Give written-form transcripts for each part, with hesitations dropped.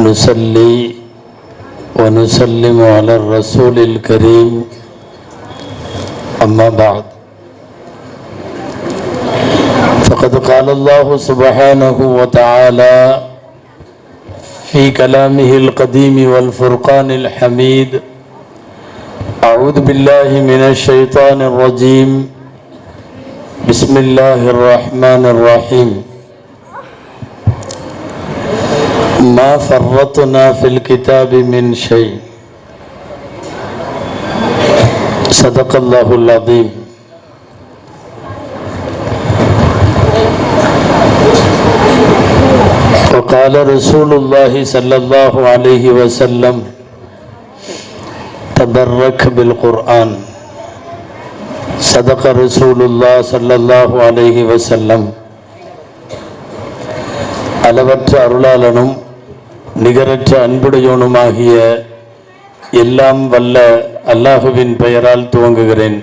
ونصلي ونسلم على الرسول الكريم أما بعد فقد قال الله سبحانه وتعالى في كلامه القديم والفرقان الحميد أعوذ بالله من الشيطان الرجيم بسم الله الرحمن الرحيم ما فرطنا في الكتاب من شيء صدق الله العظيم. وقال رسول الله صلى الله عليه وسلم تبرك بالقرآن صدق رسول الله صلى الله عليه وسلم. அளவற்ற அருளாளனும் நிகரற்ற அன்புடையோனுமாகிய எல்லாம் வல்ல அல்லாஹுவின் பெயரால் துவங்குகிறேன்.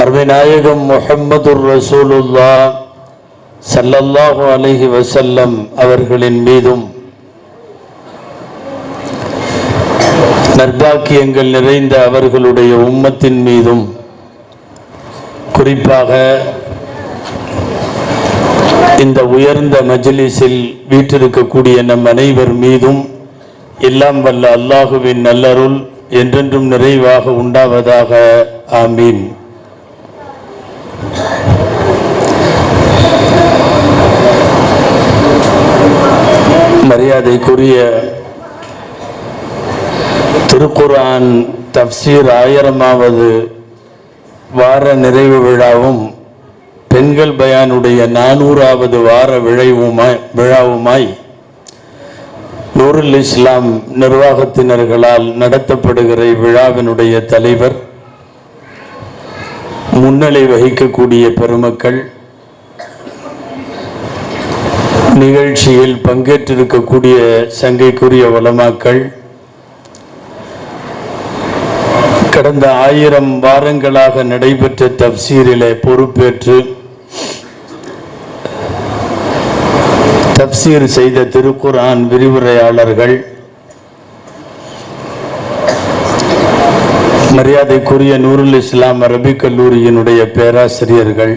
அருமைநாயகம் முஹம்மதுர் ரசூலுல்லாஹ் ஸல்லல்லாஹு அலைஹி வஸல்லம் அவர்களின் மீதும் நற்பாக்கியங்கள் நிறைந்த அவர்களுடைய உம்மத்தின் மீதும் குறிப்பாக இந்த உயர்ந்த மஜ்லிஸில் வீற்றிருக்கக்கூடிய நம் அனைவர் மீதும் எல்லாம் வல்ல அல்லாஹுவின் நல்லருள் என்றென்றும் நிறைவாக உண்டாவதாக. ஆமீன். மரியாதைக்குரிய திருக்குர்ஆன் தஃப்சீர் 1000வது வார நிறைவு விழாவும் பெண்கள் பயானுடைய 400வது வார விழாவுமாய் நூருல் இஸ்லாம் நிர்வாகத்தினர்களால் நடத்தப்படுகிற இவ்விழாவினுடைய தலைவர், முன்னிலை வகிக்கக்கூடிய பெருமக்கள், நிகழ்ச்சியில் பங்கேற்றிருக்கக்கூடிய சங்கைக்குரிய உலமாக்கள், கடந்த 1000 வாரங்களாக நடைபெற்ற தஃப்சீரிலே பொறுப்பேற்று தஃப்சீர் செய்த திருக்குர்ஆன் விரிவுரையாளர்கள், மரியாதைக்குரிய நூருல் இஸ்லாம் அரபிக் கல்லூரியினுடைய பேராசிரியர்கள்,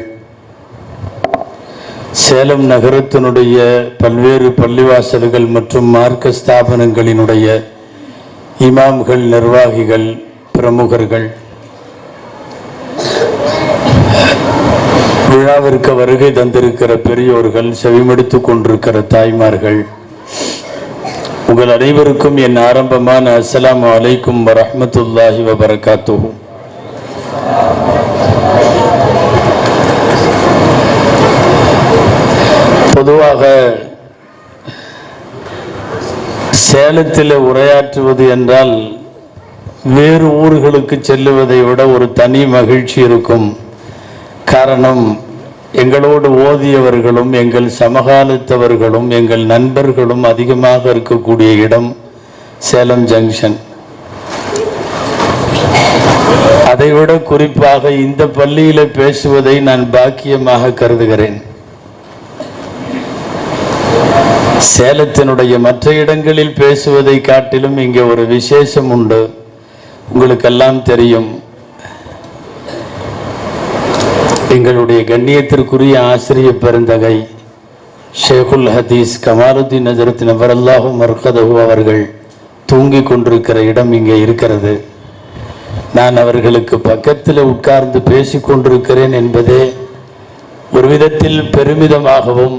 சேலம் நகரத்தினுடைய பல்வேறு பள்ளிவாசல்கள் மற்றும் மார்க்க ஸ்தாபனங்களினுடைய இமாம்கள், நிர்வாகிகள், பிரமுகர்கள், விழாவிற்கு வருகை தந்திருக்கிற பெரியோர்கள், செவிமடுத்துக் கொண்டிருக்கிற தாய்மார்கள், உங்கள் அனைவருக்கும் என் ஆரம்பமான அஸ்ஸலாமு அலைக்கும் வரஹ்மத்துல்லாஹி வபரகாத்துஹு. பொதுவாக சேலத்தில் உரையாற்றுவது என்றால் வேறு ஊர்களுக்கு செல்லுவதை விட ஒரு தனி மகிழ்ச்சி இருக்கும். காரணம், எங்களோடு ஓதியவர்களும் எங்கள் சமகாலத்தவர்களும் எங்கள் நண்பர்களும் அதிகமாக இருக்கக்கூடிய இடம் சேலம் ஜங்ஷன். அதைவிட குறிப்பாக இந்த பள்ளியில பேசுவதை நான் பாக்கியமாக கருதுகிறேன். சேலத்தினுடைய மற்ற இடங்களில் பேசுவதை காட்டிலும் இங்கே ஒரு விசேஷம் உண்டு. உங்களுக்கெல்லாம் தெரியும், எங்களுடைய கண்ணியத்திற்குரிய ஆசிரியர் பெருந்தகை ஷேகுல் ஹதீஸ் கமாலுத்தீன் ஹஜ்ரத் நவரல்லாஹு மர்கதஹு அவர்கள் தூங்கி கொண்டிருக்கிற இடம் இங்கே இருக்கிறது. நான் அவர்களுக்கு பக்கத்தில் உட்கார்ந்து பேசி கொண்டிருக்கிறேன் என்பதே ஒரு விதத்தில் பெருமிதமாகவும்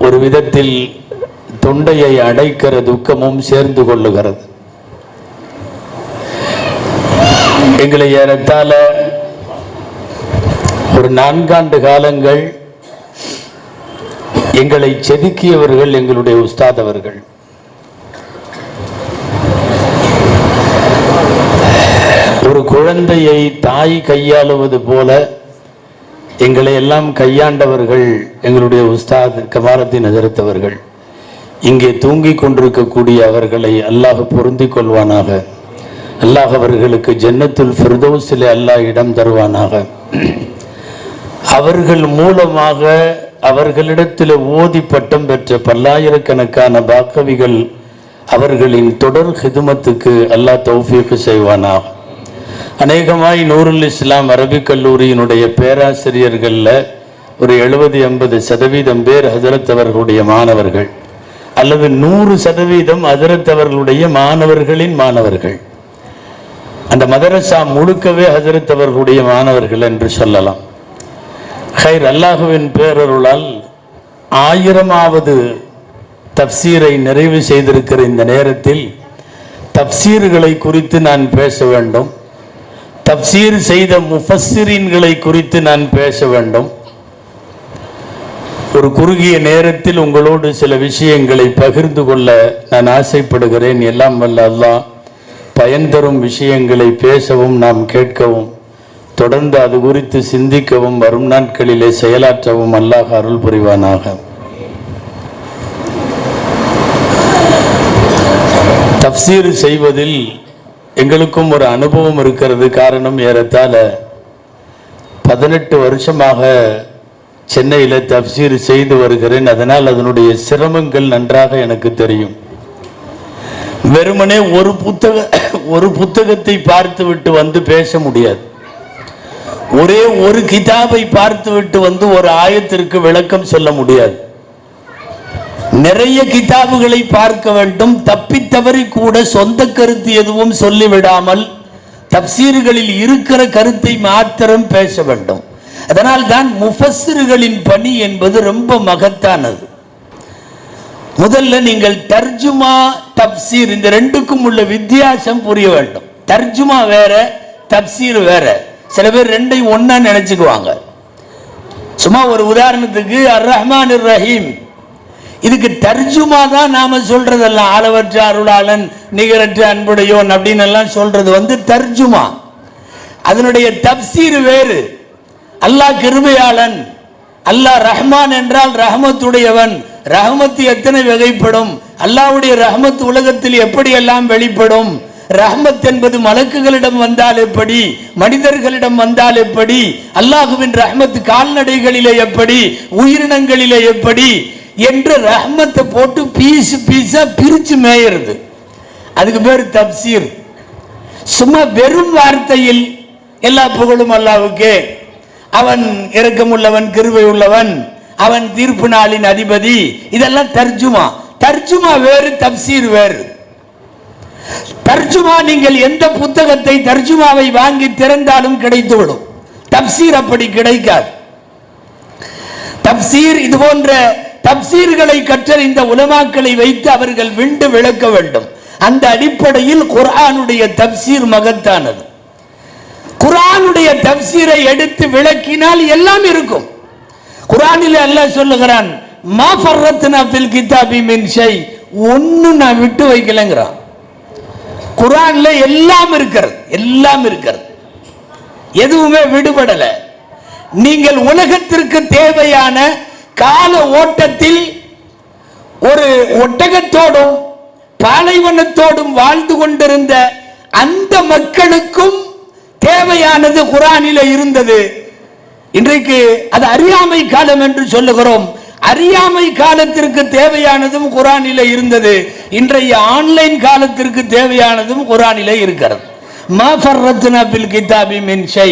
ஒரு விதத்தில் தொண்டையை அடைக்கிற துக்கமும் சேர்ந்து கொள்ளுகிறது. எங்களை ஏறத்தாழ ஒரு 4 ஆண்டு காலங்கள் எங்களை செதுக்கியவர்கள் எங்களுடைய உஸ்தாத் அவர்கள். ஒரு குழந்தையை தாய் கையாளுவது போல எங்களை எல்லாம் கையாண்டவர்கள் எங்களுடைய உஸ்தாத் கமாலுத்தீன் ஹஜ்ரத் அவர்கள். இங்கே தூங்கி கொண்டிருக்கக்கூடிய அவர்களை அல்லாஹ் பொருந்திக் கொள்வானாக. அல்லாஹ் அவர்களுக்கு ஜன்னத்துல் ஃபிர்தௌஸிலே அல்லாஹ் இடம் தருவானாக. அவர்கள் மூலமாக அவர்களிடத்தில் ஓதி பட்டம் பெற்ற பல்லாயிரக்கணக்கான பாக்கவிகள் அவர்களின் தொடர் ஹிதுமத்துக்கு அல்லாஹ் தௌஃபீக் செய்வானாக. அநேகமாய் நூருல் இஸ்லாம் அரபிக் கல்லூரியினுடைய பேராசிரியர்களில் ஒரு 70-80% பேர் ஹஜரத் அவர்களுடைய மாணவர்கள், அல்லது 100% ஹஜரத் அவர்களுடைய மாணவர்களின் மாணவர்கள். அந்த மதரசா முழுக்கவே ஹஜரத் அவர்களுடைய மாணவர்கள் என்று சொல்லலாம். ஹைர், அல்லாஹுவின் பேரருளால் 1000வது தப்சீரை நிறைவு செய்திருக்கிற இந்த நேரத்தில் தப்சீர்களை குறித்து நான் பேச வேண்டும். தப்சீர் செய்த முஃபஸ்ஸிரீன்களை குறித்து நான் பேச வேண்டும். ஒரு குறுகிய நேரத்தில் உங்களோடு சில விஷயங்களை பகிர்ந்து கொள்ள நான் ஆசைப்படுகிறேன். எல்லாம் வல்ல அல்லாஹ் பயன் தரும் விஷயங்களை பேசவும் நாம் கேட்கவும் தொடர்ந்து அது குறித்து சிந்திக்கவும் வரும் நாட்களிலே செயலாற்றவும் அல்லாஹ் அருள் புரிவானாக. தப்சீர் செய்வதில் எங்களுக்கும் ஒரு அனுபவம் இருக்கிறது. காரணம், ஏறத்தாழ 18 வருஷமாக சென்னையில் தப்சீர் செய்து வருகிறேன். அதனால் அதனுடைய சிரமங்கள் நன்றாக எனக்கு தெரியும். வெறுமனே ஒரு புத்தகத்தை பார்த்து விட்டு வந்து பேச முடியாது. ஒரே ஒரு கிதாபை பார்த்து விட்டு வந்து ஒரு ஆயத்திற்கு விளக்கம் சொல்ல முடியாது. நிறைய கிதாபுகளை பார்க்க வேண்டும். தப்பித்தவறி கூட சொந்த கருத்து எதுவும் சொல்லிவிடாமல் தப்சீர்களில் இருக்கிற கருத்தை மாத்திரம் பேச வேண்டும். அதனால் தான் முஃபஸ்ஸிர்களின் பணி என்பது ரொம்ப மகத்தானது. முதல்ல நீங்கள் தர்ஜுமா தப்சீர் இந்த ரெண்டுக்கும் உள்ள வித்தியாசம் புரிய வேண்டும். தர்ஜுமா வேற, தப்சீர் வேற. சில பேர் ரெண்டையும் ஒன்னா நினைச்சுக்குவாங்க. சும்மா ஒரு உதாரணத்துக்கு அர் ரஹ்மான் அர் ரஹீம், இதுக்கு தர்ஜுமா தான் நாம சொல்றதெல்லாம் அளவற்ற அருளாளன் நிகரற்ற அன்புடையோன் அப்படின்னு எல்லாம் சொல்றது தர்ஜுமா. அதனுடைய தப்சீர் வேறு. அல்லாஹ் கிருபையாளன், அல்லாஹ் ரஹ்மான் என்றால் ரஹமத்துடையவன். ரஹமத்து எத்தனை வகைப்படும், அல்லாஹ்வுடைய ரஹமத் உலகத்தில் எப்படி எல்லாம் வெளிப்படும், ரஹ்மத் என்பது மலக்குகளிடம் வந்தால் எப்படி, மனிதர்களிடம் வந்தால் எப்படி, அல்லாஹுவின் ரஹ்மத் கால்நடைகளிலே எப்படி, உயிரினங்களிலே எப்படி என்று ரஹ்மத்தை போட்டு பீஸ் பீஸா பிரிச்சு மேயறது. அதுக்கு பேர் தப்சீர். சும்மா வெறும் வார்த்தையில் எல்லா புகழும் அல்லாஹ்வுக்கே, அவன் இரக்கமுள்ளவன் கிருபை உள்ளவன், அவன் தீர்ப்பு நாளின் அதிபதி, இதெல்லாம் தர்ஜுமா. தர்ஜுமா வேறு, தப்சீர் வேறு. தர்ஜுமா நீங்கள் எந்த புத்தகத்தை தர்ஜுமாவை வாங்கி திறந்தாலும் கிடைத்துவிடும். தப்சீர் அப்படி கிடைக்காது. தப்சீர் இது போன்ற தப்சீர்களை கற்றறிந்த உலமாக்களை வைத்து அவர்கள் விண்டு விளக்க வேண்டும். அந்த அடிப்படையில் குர்ஆனுடைய தப்சீர் மகத்தானது. குர்ஆனுடைய தப்சீரை எடுத்து விளக்கினால் எல்லாம் இருக்கும். குர்ஆனில் அல்லாஹ் சொல்லுகிறான், மா ஃபர்ரத்னா ஃபில் கிதாபி மின் ஷை, ஒன்னு நான் விட்டு வைக்கலங்கறான். குர்ஆன்ல எல்லாம் இருக்கிறது, எல்லாம் இருக்கிறது, எதுவுமே விடுபடல. நீங்கள் உலகத்திற்கு தேவையான கால ஓட்டத்தில் ஒரு ஒட்டகத்தோடும் பாலைவனத்தோடும் வாழ்ந்து கொண்டிருந்த அந்த மக்களுக்கும் தேவையானது குர்ஆனில இருந்தது. இன்றைக்கு அது அறியாமை காலம் என்று சொல்லுகிறோம். அறியாமை காலத்திற்கு தேவையானதும் குர்ஆனில இருந்தது. இன்றைய ஆன்லைன் காலத்திற்கு தேவையானதும் குர்ஆனில இருக்கிறது. மா ஃபர்ரத்னா ஃபில் கிதாபி மின் ஷை,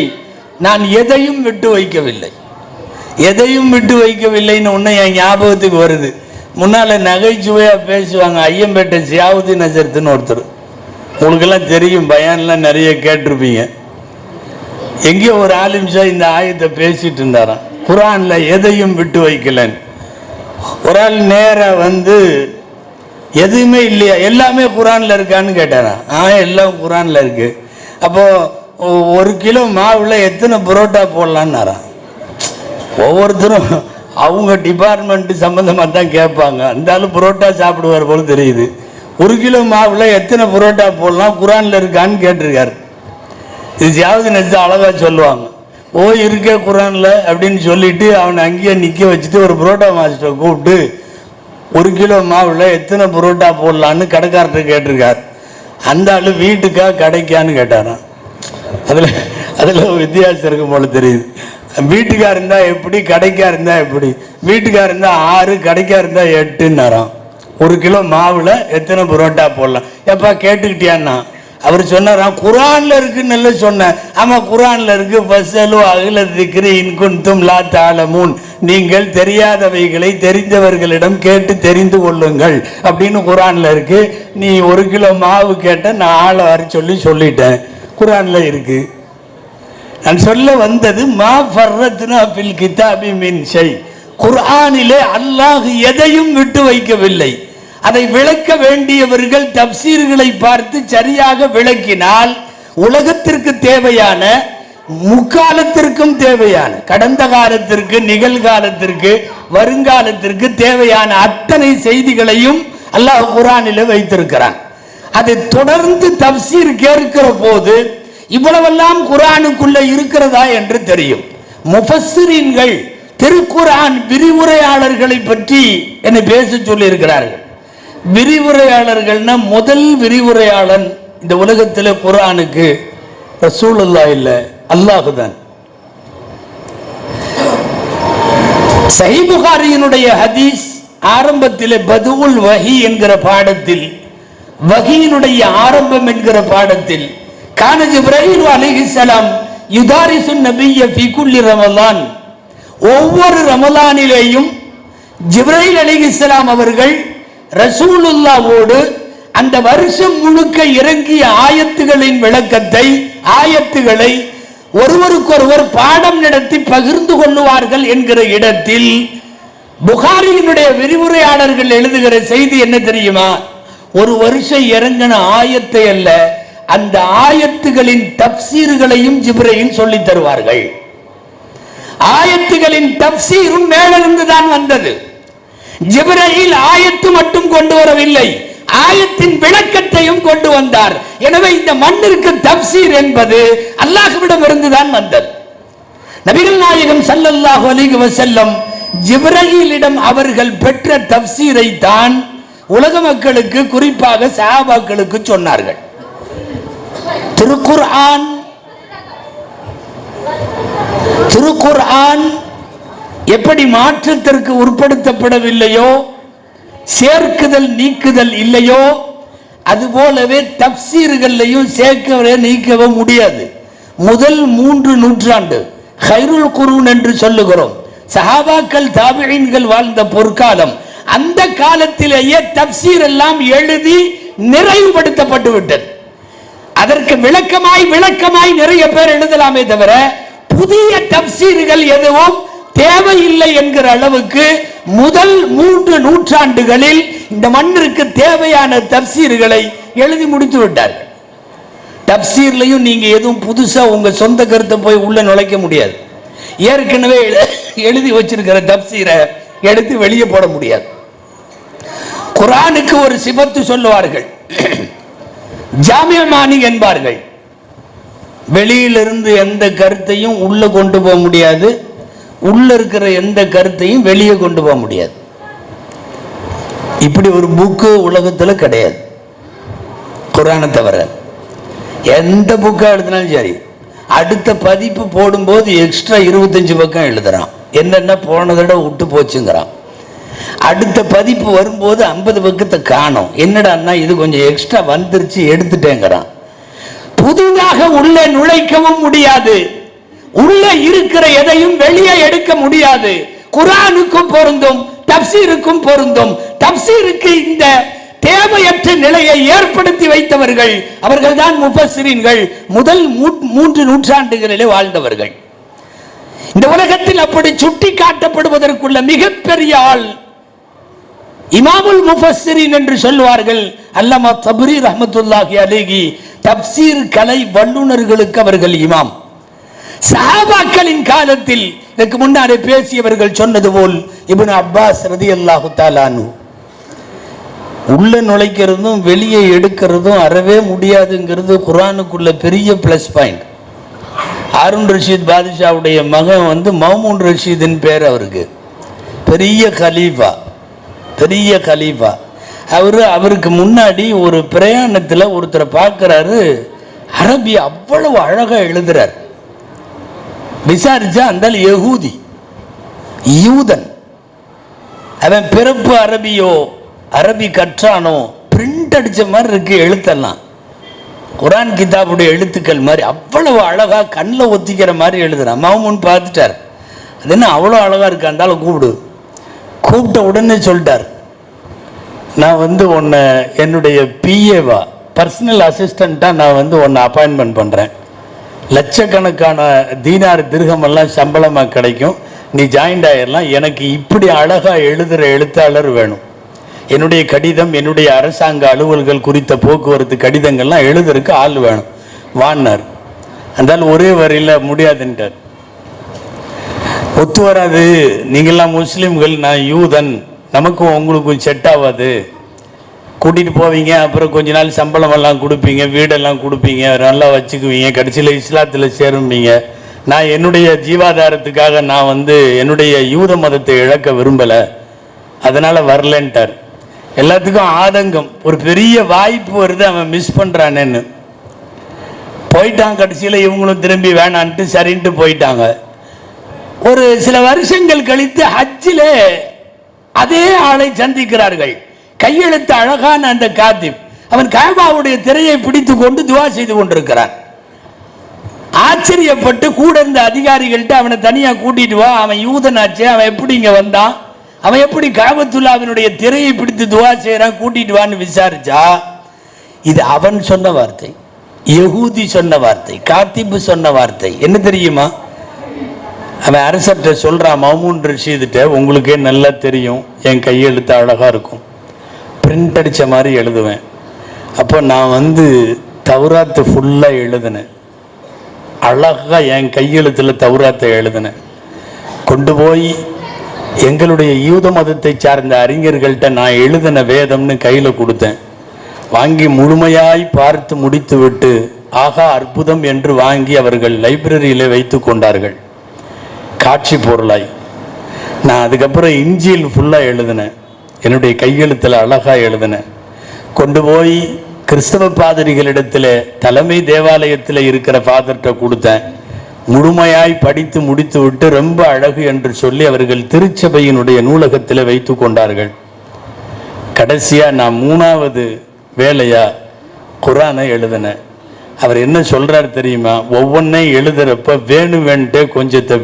நான் எதையும் விட்டு வைக்கவில்லை, எதையும் விட்டு வைக்கவில்லைன்னு ஒன்று என் ஞாபகத்துக்கு வருது. முன்னால நகைச்சுவையா பேசுவாங்க, ஐயம்பேட்டை சியாவுதீன் நசரத்துன்னு ஒருத்தர், உங்களுக்கெல்லாம் தெரியும், பயான்லாம் நிறைய கேட்டிருப்பீங்க. எங்கேயோ ஒரு ஆலிம்ஷா இந்த ஆயத்தை பேசிட்டு இருந்தாராம், குர்ஆன்ல எதையும் விட்டு வைக்கலன்னு. ஒரு ஆள் நேர எதுவுமே இல்லையா, எல்லாமே குர்ஆன்ல இருக்கான்னு கேட்டாராம். எல்லாம் குர்ஆன்ல இருக்கு. அப்போ 1 கிலோ மாவுல எத்தனை புரோட்டா போடலான்னாராம். ஒவ்வொருத்தரும் அவங்க டிபார்ட்மெண்ட் சம்பந்தமா தான் கேட்பாங்க. அந்த ஆளு புரோட்டா சாப்பிடுவார் போல தெரியுது. 1 கிலோ மாவுல எத்தனை புரோட்டா போடலாம், குர்ஆன்ல இருக்கான்னு கேட்டிருக்காரு. இது ஜாவது நெச்சா அழகா சொல்லுவாங்க, இருக்க குர்ஆன்ல அப்படின்னு சொல்லிட்டு அவனை அங்கேயே நிக்க வச்சுட்டு ஒரு புரோட்டா மாஸ்டரை கூப்பிட்டு 1 கிலோ மாவுல எத்தனை புரோட்டா போடலான்னு கடைக்காரர்கிட்ட கேட்டிருக்காரு. அந்த ஆளு வீட்டுக்கா கடைக்கான்னு கேட்டாராம். அதுல வித்தியாசம் இருக்கும் போல தெரியுது. வீட்டுக்கா இருந்தா எப்படி, கடைக்கா இருந்தா எப்படி? வீட்டுக்கார இருந்தா 6, கடைக்கா இருந்தா 8ன்னாராம். 1 கிலோ மாவுல எத்தனை புரோட்டா போடலாம்? எப்பா கேட்டுக்கிட்டியான்னா அவர் சொன்னாராம், குரான்ல இருக்குன்னு நல்லா சொன்னேன். ஆமா குரான்ல இருக்கு, ஃபஸ்ஸலு அஹ்ல ஸிக்ரி இன் குன்தும் லா தஅலமூன், நீங்கள் தெரியாதவைகளை தெரிந்தவர்களிடம் கேட்டு தெரிந்து கொள்ளுங்கள் அப்படின்னு குரான்ல இருக்கு. நீ 1 கிலோ மாவு கேட்ட, நான் ஆளை வர சொல்லிட்டேன், குரான்ல இருக்கு. நான் சொல்ல வந்தது மா ஃபர்ரத்னா ஃபில் கிதாபி மின் ஷை, குர்ஆனிலே அல்லாஹ் எதையும் விட்டு வைக்கவில்லை. அதை விளக்க வேண்டியவர்கள் தப்சீர்களை பார்த்து சரியாக விளக்கினால் உலகத்திற்கு தேவையான, முக்காலத்திற்கும் தேவையான, கடந்த காலத்திற்கு, நிகழ்காலத்திற்கு, வருங்காலத்திற்கு தேவையான அத்தனை செய்திகளையும் அல்லாஹ் குர்ஆனிலே வைத்திருக்கிறான். அதை தொடர்ந்து தப்சீர் கேட்கிற போது இவ்வளவெல்லாம் குர்ஆனுக்குள்ள இருக்கிறதா என்று தெரியும். முஃபஸ்ஸிரீன்கள் திருக்குர்ஆன் விரிவுரையாளர்களை பற்றி என்னை பேச சொல்லி இருக்கிறார்கள். விரிவுரையாளர்கள்னா முதல் விரிவுரையாளன் இந்த உலகத்தில் குர்ஆனுக்கு ரசூலுல்லாஹ் இல்ல, அல்லாஹ் தான். சஹீஹ் புகாரியினுடைய ஹதீஸ் ஆரம்பத்தில் பதுவுல் வஹி என்கிற பாடத்தில், வஹியினுடைய ஆரம்பம் என்கிற பாடத்தில், கான ஜிப்ரீல் அலைஹிஸ்ஸலாம் யுதாரிசு நபிய்ய ஃபீ குல்லி ரமலான், ஒவ்வொரு ரமலானிலேயும் ஜிப்ரீல் அலைஹிஸ்ஸலாம் அவர்கள் ரசூலுல்லாஹ்வோடு அந்த வருஷம் முழுக்க இறங்கிய ஆயத்துகளின் விளக்கத்தை, ஆயத்துகளை ஒருவருக்கொருவர் பாடம் நடத்தி பகிர்ந்து கொள்ளுவார்கள் என்கிற இடத்தில் புகாரியினுடைய விரிவுரையாளர்கள் எழுதுகிற செய்தி என்ன தெரியுமா? ஒரு வருஷம் இறங்கின ஆயத்தை அல்ல, அந்த ஆயத்துகளின் தப்சீர்களையும் ஜிப்ரீல் சொல்லி தருவார்கள். ஆயத்துகளின் தப்சீரும் மேலிருந்து தான் வந்தது. ஜிப்ரீல் ஆயத்து மட்டும் கொண்டு வரவில்லை, ஆயத்தின் விளக்கத்தையும் கொண்டு வந்தார். எனவே இந்த மண்ணிற்கு தப்சீர் என்பது அல்லாஹ்விடம் இருந்துதான் வந்தது. நபிகள் நாயகம் ஸல்லல்லாஹு அலைஹி வஸல்லம் ஜிப்ரீலிடம் அவர்கள் பெற்ற தப்சீரை தான் உலக மக்களுக்கு, குறிப்பாக சஹாபாக்களுக்கு சொன்னார்கள். திருக்குர்ஆன் எப்படி மாற்றத்திற்கு உட்படுத்தப்படவில்லையோ, சேர்க்குதல் நீக்குதல் இல்லையோ, அதுபோலவே தப்சீர்களையும் சேர்க்கவே நீக்கவே முடியாது. முதல் 3 நூற்றாண்டு ஹைருல் குரூன் என்று சொல்லுகிறோம், சஹாபாக்கள் தாபிஈன்கள் வாழ்ந்த பொற்காலம். அந்த காலத்திலேயே தப்சீர் எல்லாம் எழுதி நிறைவுபடுத்தப்பட்டு விட்டது. அதற்கு விளக்கமாய் நிறைய பேர் எழுதலாமே தவிர புதிய தப்சீர்கள் எதுவும் தேவையில்லை என்கிற அளவுக்கு முதல் 3 நூற்றாண்டுகளில் இந்த மண்ணிற்கு தேவையான தப்சீர்களை எழுதி முடித்து விட்டார்கள். தப்சீர்லையும் நீங்க எதுவும் புதுசா உங்க சொந்த கருத்தை போய் உள்ள நுழைக்க முடியாது. ஏற்கனவே எழுதி வச்சிருக்கிற தப்சீரை எடுத்து வெளியே போட முடியாது. குர்ஆனுக்கு ஒரு சிபத்து சொல்லுவார்கள், ஜாமிஅ மானி என்பார்கள். வெளியிலிருந்து எந்த கருத்தையும் உள்ள கொண்டு போக முடியாது, உள்ள இருக்கிற எந்த கருத்தையும் வெளியே கொண்டு போக முடியாது. இப்படி ஒரு புக்கு உலகத்தில் கிடையாது. குர்ஆனை தவிர எந்த புக்கா எழுதினாலும் சரி, அடுத்த பதிப்பு போடும்போது எக்ஸ்ட்ரா 25 பக்கம் எழுதுறான். என்னென்ன போன தடவை விட்டு போச்சுங்கிறான். அடுத்த பதிப்பு வரும்போது 50 பக்கத்தை காணும். என்னடா இது கொஞ்சம் எக்ஸ்ட்ரா வந்துருச்சு எடுத்துட்டேங்கிறான். புதிதாக உள்ளே நுழைக்கவும் முடியாது, உள்ளே இருக்கிற எதையும் வெளியே எடுக்க முடியாது. குர்ஆனுக்கும் பொருந்தும், தப்சீருக்கும் பொருந்தும். தப்சீருக்கு இந்த தேவையற்ற நிலையை ஏற்படுத்தி வைத்தவர்கள் அவர்கள்தான் முஃபஸ்ஸிரீன்கள், முதல் 3 நூற்றாண்டுகளிலே வாழ்ந்தவர்கள். இந்த உலகத்தில் அப்படி சுட்டி காட்டப்படுவதற்குள்ள மிகப்பெரிய ஆள் இமாமுல் முஃபஸ்ஸிரீன் என்று சொல்வார்கள். அல்லாமா தப்ரி ரஹ்மத்துல்லாஹி அலைஹி தப்சீர் கலை வல்லுநர்களுக்கு அவர்கள் இமாம். சஹாபாக்களின் காலத்தில் இதற்கு முன்னாடி பேசியவர்கள் சொன்னது போல் இப்னு அப்பாஸ் ரலியல்லாஹு தஆலா அன்ஹு, உள்ள நுழைக்கிறதும் வெளியே எடுக்கிறதும் அறவே முடியாதுங்கிறது குர்ஆனுக்குள்ள பெரிய பிளஸ் பாயிண்ட். ஹாரூன் ரஷீத் பாதுஷாவுடைய மகன் மௌமூன் ரஷீதின் பேர் அவருக்கு, பெரிய கலீஃபா. அவருக்கு முன்னாடி ஒரு பிரயாணத்தில் ஒருத்தரை பார்க்கிறாரு, அரபி அவ்வளவு அழகா எழுதுறார். விசாரிச்சா அந்த யூதன். அவன் பிறப்பு அரபியோ, அரபி கற்றானோ, பிரிண்ட் அடித்த மாதிரி இருக்கு எழுத்தெல்லாம். குரான் கிதாபுடைய எழுத்துக்கள் மாதிரி அவ்வளவு அழகா கண்ணில் ஒத்திக்கிற மாதிரி எழுதுறான். மாமூன் பார்த்துட்டார், அது என்ன அவ்வளோ அழகா இருக்கு, அந்தாலும் கூப்பிட்ட உடனே சொல்லிட்டார், நான் உன்னை என்னுடைய பிஏவா பர்சனல் அசிஸ்டண்ட்டாக நான் உன்னை அப்பாயின்மெண்ட் பண்ணுறேன். லட்சக்கணக்கான தீனார் திர்ஹம் எல்லாம் சம்பளமாக கிடைக்கும், நீ ஜாயின்ட் ஆயிடலாம். எனக்கு இப்படி அழகாக எழுதுகிற எழுத்தாளர் வேணும். என்னுடைய கடிதம், என்னுடைய அரசாங்க அலுவல்கள் குறித்த போக்குவரத்து கடிதங்கள்லாம் எழுதுறதுக்கு ஆள் வேணும் வான்னார். அந்த ஒரே வரியில் முடியாதுன்ட்டார். ஒத்து வராது, நீங்கள்லாம் முஸ்லீம்கள், நான் யூதன், நமக்கும் உங்களுக்கும் செட் ஆகாது. கூட்டிகிட்டு போவீங்க, அப்புறம் கொஞ்ச நாள் சம்பளம் எல்லாம் கொடுப்பீங்க, வீடெல்லாம் கொடுப்பீங்க, நல்லா வச்சுக்குவீங்க, கடைசியில் இஸ்லாத்தில் சேரும்பீங்க. நான் என்னுடைய ஜீவாதாரத்துக்காக நான் என்னுடைய யூத மதத்தை இழக்க விரும்பலை, அதனால் வரலன்ட்டார். எல்லாத்துக்கும் ஆதங்கம், ஒரு பெரிய வாய்ப்பு வருது, அவன் மிஸ் பண்ணுறானேன்னு போயிட்டான். கடைசியில் இவங்களும் திரும்பி வேணான்ட்டு சரின்ட்டு போயிட்டாங்க. ஒரு சில வருஷங்கள் கழித்து ஹஜ்ஜில் அதே ஆளை சந்திக்கிறார்கள். கையெழுத்து அழகான அந்த காத்திப், அவன் காபாவுடைய திரையை பிடித்து கொண்டு துவா செய்து கொண்டிருக்கிறான். ஆச்சரியப்பட்டு கூட இருந்த அதிகாரிகள்ட்ட அவனை தனியா கூட்டிட்டு வா, அவன் யூதனாச்சே, அவன் எப்படி இங்க வந்தான், அவன் எப்படி காபத்துல்லாவினுடைய திரையை பிடித்து துவா செய்யறான், கூட்டிட்டு வான்னு விசாரிச்சா, இது அவன் சொன்ன வார்த்தை, யகூதி சொன்ன வார்த்தை, காத்திபு சொன்ன வார்த்தை. என்ன தெரியுமா? அவன் அரசர்கிட்ட சொல்றான், மௌமூன் ரஷீதுட்ட, உங்களுக்கே நல்லா தெரியும் என் கையெழுத்து அழகா இருக்கும், பிரிண்ட் அடித்த மாதிரி எழுதுவேன். அப்போ நான் தௌராத்து ஃபுல்லாக எழுதினேன், அழகாக என் கையெழுத்தில் தௌராத்தை எழுதினேன். கொண்டு போய் எங்களுடைய யூத மதத்தை சார்ந்த அறிஞர்கள்ட்ட நான் எழுதின வேதம்னு கையில் கொடுத்தேன். வாங்கி முழுமையாய் பார்த்து முடித்து விட்டு ஆகா அற்புதம் என்று வாங்கி அவர்கள் லைப்ரரியில் வைத்து கொண்டார்கள் காட்சி பொருளாய். நான் அதுக்கப்புறம் இஞ்சில் ஃபுல்லாக எழுதினேன், என்னுடைய கையெழுத்தில் அழகாக எழுதினேன். கொண்டு போய் கிறிஸ்தவ பாதிரிகளிடத்தில் தலைமை தேவாலயத்தில் இருக்கிற ஃபாதர்கிட்ட கொடுத்தேன். முழுமையாய் படித்து முடித்து விட்டு ரொம்ப அழகு என்று சொல்லி அவர்கள் திருச்சபையினுடைய நூலகத்தில் வைத்து கொண்டார்கள். கடைசியாக நான் 3வது வேலையா குரானை எழுதினேன். அவர் என்ன சொல்றார் தெரியுமா? ஒவ்வொன்றையும் எழுதுறப்ப வேணுமென்ட்டே கொஞ்சத்தை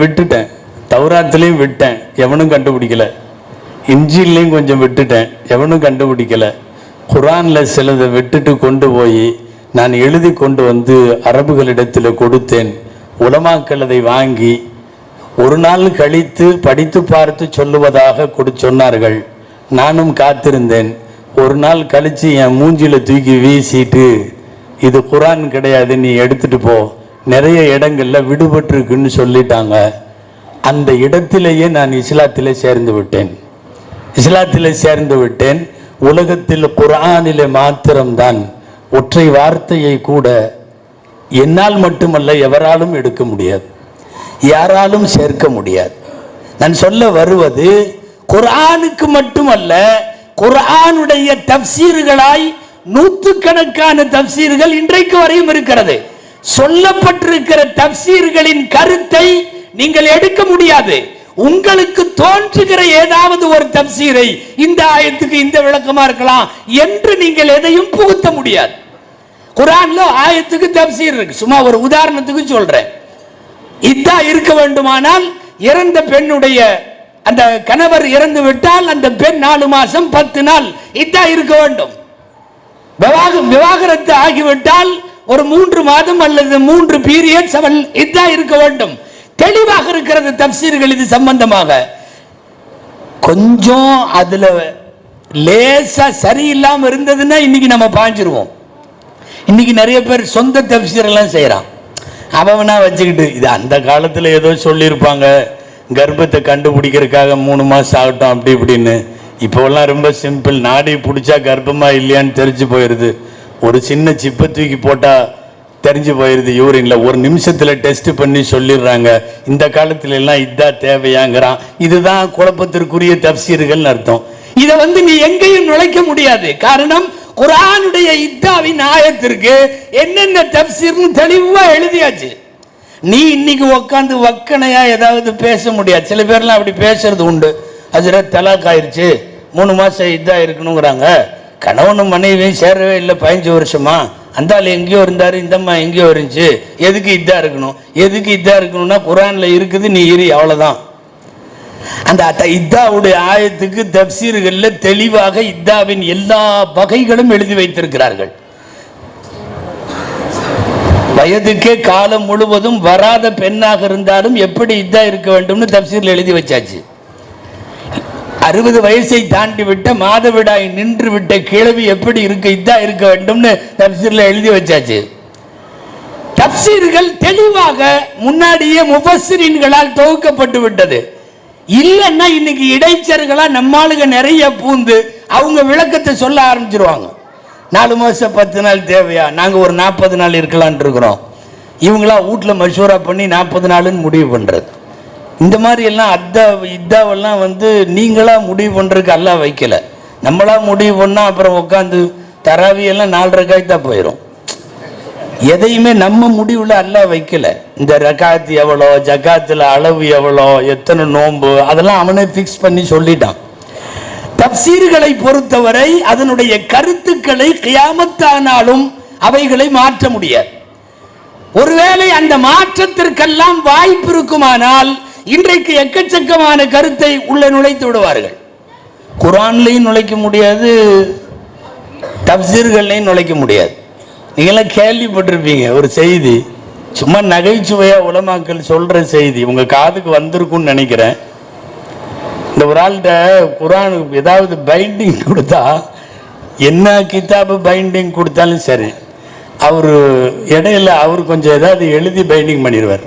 விட்டுட்டேன், தௌராத்திலையும் விட்டேன், எவனும் கண்டுபிடிக்கல. இஞ்சிலையும் கொஞ்சம் விட்டுட்டேன், எவனும் கண்டுபிடிக்கல. குரானில் சிலதை விட்டுட்டு கொண்டு போய் நான் எழுதி கொண்டு அரபுகளிடத்தில் கொடுத்தேன். உலமாக்கள் அதை வாங்கி ஒரு நாள் கழித்து படித்து பார்த்து சொல்லுவதாக சொன்னார்கள். நானும் காத்திருந்தேன். ஒரு நாள் கழித்து என் மூஞ்சில தூக்கி வீசிட்டு, இது குரான் கிடையாது, நீ எடுத்துட்டு போ, நிறைய இடங்கள்ல விடுபட்டிருக்குன்னு சொல்லிட்டாங்க. அந்த இடத்திலேயே நான் இஸ்லாத்திலே சேர்ந்து விட்டேன். உலகத்தில் குர்ஆனிலே மாத்திரம்தான் ஒற்றை வார்த்தையை கூட என்னால் மட்டுமல்ல எவராலும் எடுக்க முடியாது, யாராலும் சேர்க்க முடியாது. நான் சொல்ல வருவது குர்ஆனுக்கு மட்டுமல்ல, குர்ஆனுடைய தப்சீர்களாய் நூற்றுக்கணக்கான தப்சீர்கள் இன்றைக்கு வரையும் இருக்கிறது. சொல்லப்பட்டிருக்கிற தப்சீர்களின் கருத்தை நீங்கள் எடுக்க முடியாது. உங்களுக்கு தோன்றுகிற ஏதாவது ஒரு தப்சீரை இந்த ஆயத்துக்கு இந்த விளக்கமா இருக்கலாம் என்று நீங்கள் எதையும் புகுத்த முடியாது. குர்ஆன்ல ஆயத்துக்கு தப்சீர் இருக்கு. சும்மா ஒரு உதாரணத்துக்கு சொல்றேன். இதா இருக்க வேண்டுமானால் இறந்த பெண்ணுடைய அந்த கணவர் இறந்து விட்டால் அந்த பெண் 4 மாசம் 10 நாள் இதா இருக்க வேண்டும். விவாகரத்து ஆகிவிட்டால் ஒரு 3 மாதம் அல்லது 3 பீரியட்ஸ் அவள் இதா இருக்க வேண்டும். தெளிவாக இருக்கிறது தப்சீர்கள் இது சம்பந்தமாக. கொஞ்சம் அதுல லேசா சரியில்லாம இருந்ததுன்னா இன்னைக்கு நம்ம பாஞ்சிருவோம். இன்னைக்கு நிறைய பேர் சொந்த தப்சீர் எல்லாம் செய்யறான். அவனா வச்சுக்கிட்டு இது அந்த காலத்துல ஏதோ சொல்லியிருப்பாங்க, கர்ப்பத்தை கண்டுபிடிக்கிறதுக்காக 3 மாசம் ஆகட்டும் அப்படி இப்படின்னு. இப்போல்லாம் ரொம்ப சிம்பிள், நாடி பிடிச்சா கர்ப்பமா இல்லையான்னு தெரிஞ்சு போயிடுது. ஒரு சின்ன சிப்பை தூக்கி போட்டா தெரிஞ்சு போயிருது யூரின்ல, ஒரு நிமிஷத்துல டெஸ்ட் பண்ணி சொல்லிடுறாங்க. இந்த காலத்துல எல்லாம் இதான் தேவையாங்கிறான். இதுதான் குழப்பத்திற்குரிய தப்சீர்கள் அர்த்தம். இதை நீ எங்கேயும் நுழைக்க முடியாது. காரணம், குர்ஆனுடைய இத்தாவின் ஆயத்திற்கு என்னென்ன தப்சீர்னு தெளிவா எழுதியாச்சு. நீ இன்னைக்கு உட்காந்து வக்கனையா ஏதாவது பேச முடியாது. சில பேர்லாம் அப்படி பேசுறது உண்டு. அது தலாக் ஆயிடுச்சு, 3 மாசம் இதா இருக்கணுங்கிறாங்க. கணவனும் மனைவியும் சேரவே இல்லை 15 வருஷமா, அந்த ஆள் எங்கேயோ இருந்தாரு, இந்தம்மா எங்கேயோ இருந்துச்சு, எதுக்கு இதா இருக்கணும்? எதுக்கு இதா இருக்கணும்னா குரான்ல இருக்குது, நீ இரு, அவ்வளவுதான். அந்த இத்தாவுடைய ஆயத்துக்கு தப்சீர்கள்ல தெளிவாக இத்தாவின் எல்லா வகைகளும் எழுதி வைத்திருக்கிறார்கள். வயதுக்கே காலம் முழுவதும் வராத பெண்ணாக இருந்தாலும் எப்படி இதா இருக்க வேண்டும்னு தப்சீர்ல எழுதி வச்சாச்சு. 60 வயசை தாண்டி விட்ட மாதவிடாய் நின்று விட்ட கிழவி எப்படி இதா இருக்க வேண்டும்னு தப்சீர்ல எழுதி வச்சாச்சு. தப்சீர்கள் தெளிவாக முன்னாடியே முஃபஸ்ஸிரீன்களால் தொகுக்கப்பட்டு விட்டது. இல்லைன்னா இன்னைக்கு இடைச்சர்களா நம்மாளுங்க நிறைய பூந்து அவங்க விளக்கத்தை சொல்ல ஆரம்பிச்சிருவாங்க. 4 மாசம் 10 நாள் தேவையா, நாங்க ஒரு 40 நாள் இருக்கலான் இருக்கிறோம். இவங்களா வீட்டுல மஷூரா பண்ணி 40 நாள்னு முடிவு பண்றது. இந்த மாதிரி எல்லாம் இத்தாவெல்லாம் நீங்களா முடிவு பண்றதுக்கு அல்லாஹ் வைக்கல. நம்மளா முடிவு பண்ணா அப்புறம் உட்காந்து தராவி எல்லாம் 4 ரக்காய்த்தா போயிடும். எதையுமே நம்ம முடிவுல அல்லாஹ் வைக்கல. இந்த ரக்காத்து எவ்வளோ, ஜக்காத்துல அளவு எவ்வளோ, எத்தனை நோன்பு, அதெல்லாம் அவனே பிக்ஸ் பண்ணி சொல்லிட்டான். தப்சீர்களை பொறுத்தவரை அதனுடைய கருத்துக்களை கியாமத்தானாலும் அவைகளை மாற்ற முடியாது. ஒருவேளை அந்த மாற்றத்திற்கெல்லாம் வாய்ப்பு இருக்குமானால் இன்றைக்கு எக்கச்சக்கமான கருத்தை உள்ள நுழைத்து விடுவார்கள். குரான்லையும் நுழைக்க முடியாது, தப்சீர்களையும் நுழைக்க முடியாது. நீங்களாம் கேள்விப்பட்டிருப்பீங்க ஒரு செய்தி, சும்மா நகைச்சுவையா உலமாக்கள் சொல்ற செய்தி, உங்க காதுக்கு வந்திருக்கும்னு நினைக்கிறேன். இந்த ஒரு ஆள்கிட்ட குரானுக்கு ஏதாவது பைண்டிங் கொடுத்தா, என்ன கிதாபு பைண்டிங் கொடுத்தாலும் சரி, அவர் இடையில அவர் கொஞ்சம் ஏதாவது எழுதி பைண்டிங் பண்ணிடுவார்.